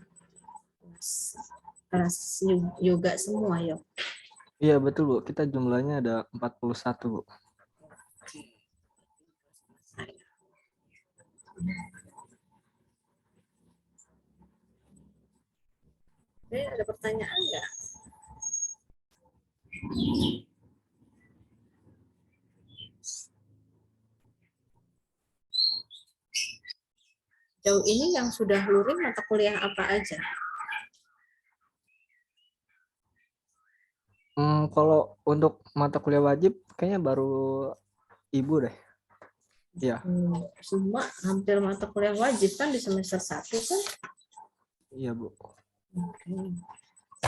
Kelas yoga semua, ya. Iya betul Bu, kita jumlahnya ada 41 Bu. Oke, ada pertanyaan nggak? Jauh ini yang sudah luring mata kuliah apa aja? Kalau untuk mata kuliah wajib kayaknya baru Ibu deh. Iya. Semua hampir mata kuliah wajib kan di semester 1 kan? Iya Bu. Oke.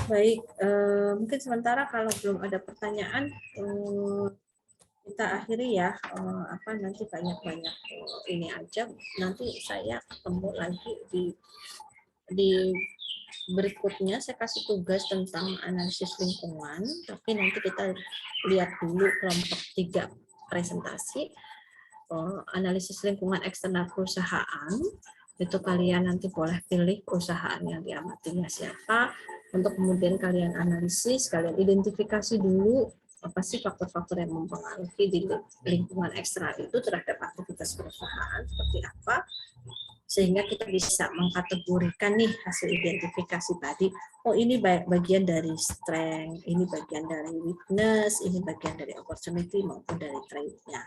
Baik, mungkin sementara kalau belum ada pertanyaan kita akhiri ya. Nanti banyak-banyak ini aja. Nanti saya ketemu lagi di berikutnya. Saya kasih tugas tentang analisis lingkungan, tapi nanti kita lihat dulu kelompok 3 presentasi. Analisis lingkungan eksternal perusahaan, itu kalian nanti boleh pilih perusahaan yang diamatinya siapa, untuk kemudian kalian analisis, kalian identifikasi dulu apa sih faktor-faktor yang mempengaruhi di lingkungan eksternal itu terhadap aktivitas perusahaan seperti apa, sehingga kita bisa mengkategorikan nih hasil identifikasi tadi. Oh, ini bagian dari strength, ini bagian dari weakness, ini bagian dari opportunity maupun dari threat-nya.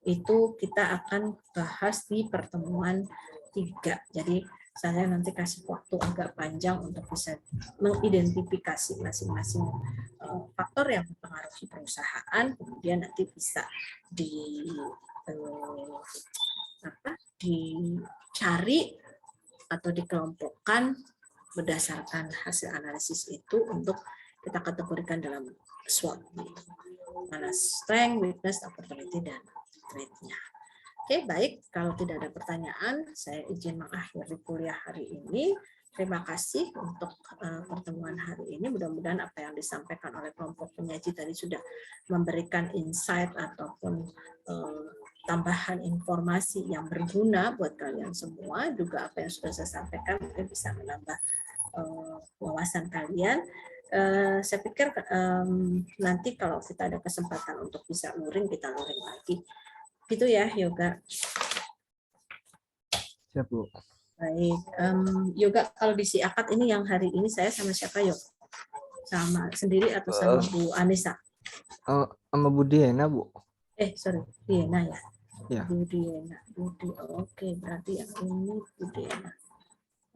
Itu kita akan bahas di pertemuan 3. Jadi saya nanti kasih waktu agak panjang untuk bisa mengidentifikasi masing-masing faktor yang mempengaruhi perusahaan, kemudian nanti bisa dicari atau dikelompokkan berdasarkan hasil analisis itu untuk kita kategorikan dalam SWOT. Mana strength, weakness, opportunity, dan threat-nya. Oke, baik. Kalau tidak ada pertanyaan, saya izin mengakhiri kuliah hari ini. Terima kasih untuk pertemuan hari ini. Mudah-mudahan apa yang disampaikan oleh kelompok penyaji tadi sudah memberikan insight ataupun tambahan informasi yang berguna buat kalian semua. Juga apa yang sudah saya sampaikan mungkin bisa menambah wawasan kalian. Saya pikir nanti kalau kita ada kesempatan untuk bisa luring, kita luring lagi. Gitu ya, Yoga. Siap Bu. Baik, Yoga, kalau di Si Akad ini yang hari ini saya sama siapa, Yoga? Sama sendiri atau sama Bu Anissa? Sama Bu Diana Bu. Sorry, Diana ya? Ya. Bu Diana. Oke, berarti yang ini Bu Diana.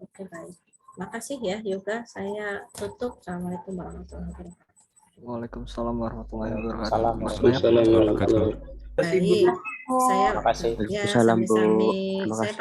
Oke, baik. Makasih ya, Yoga. Saya tutup. Assalamualaikum warahmatullahi wabarakatuh. Waalaikumsalam warahmatullahi wabarakatuh. Waalaikumsalam warahmatullahi wabarakatuh. Baik, saya Terima kasih. ya Waalaikumsalam, Bu. sami-sami. Terima Saya kasih.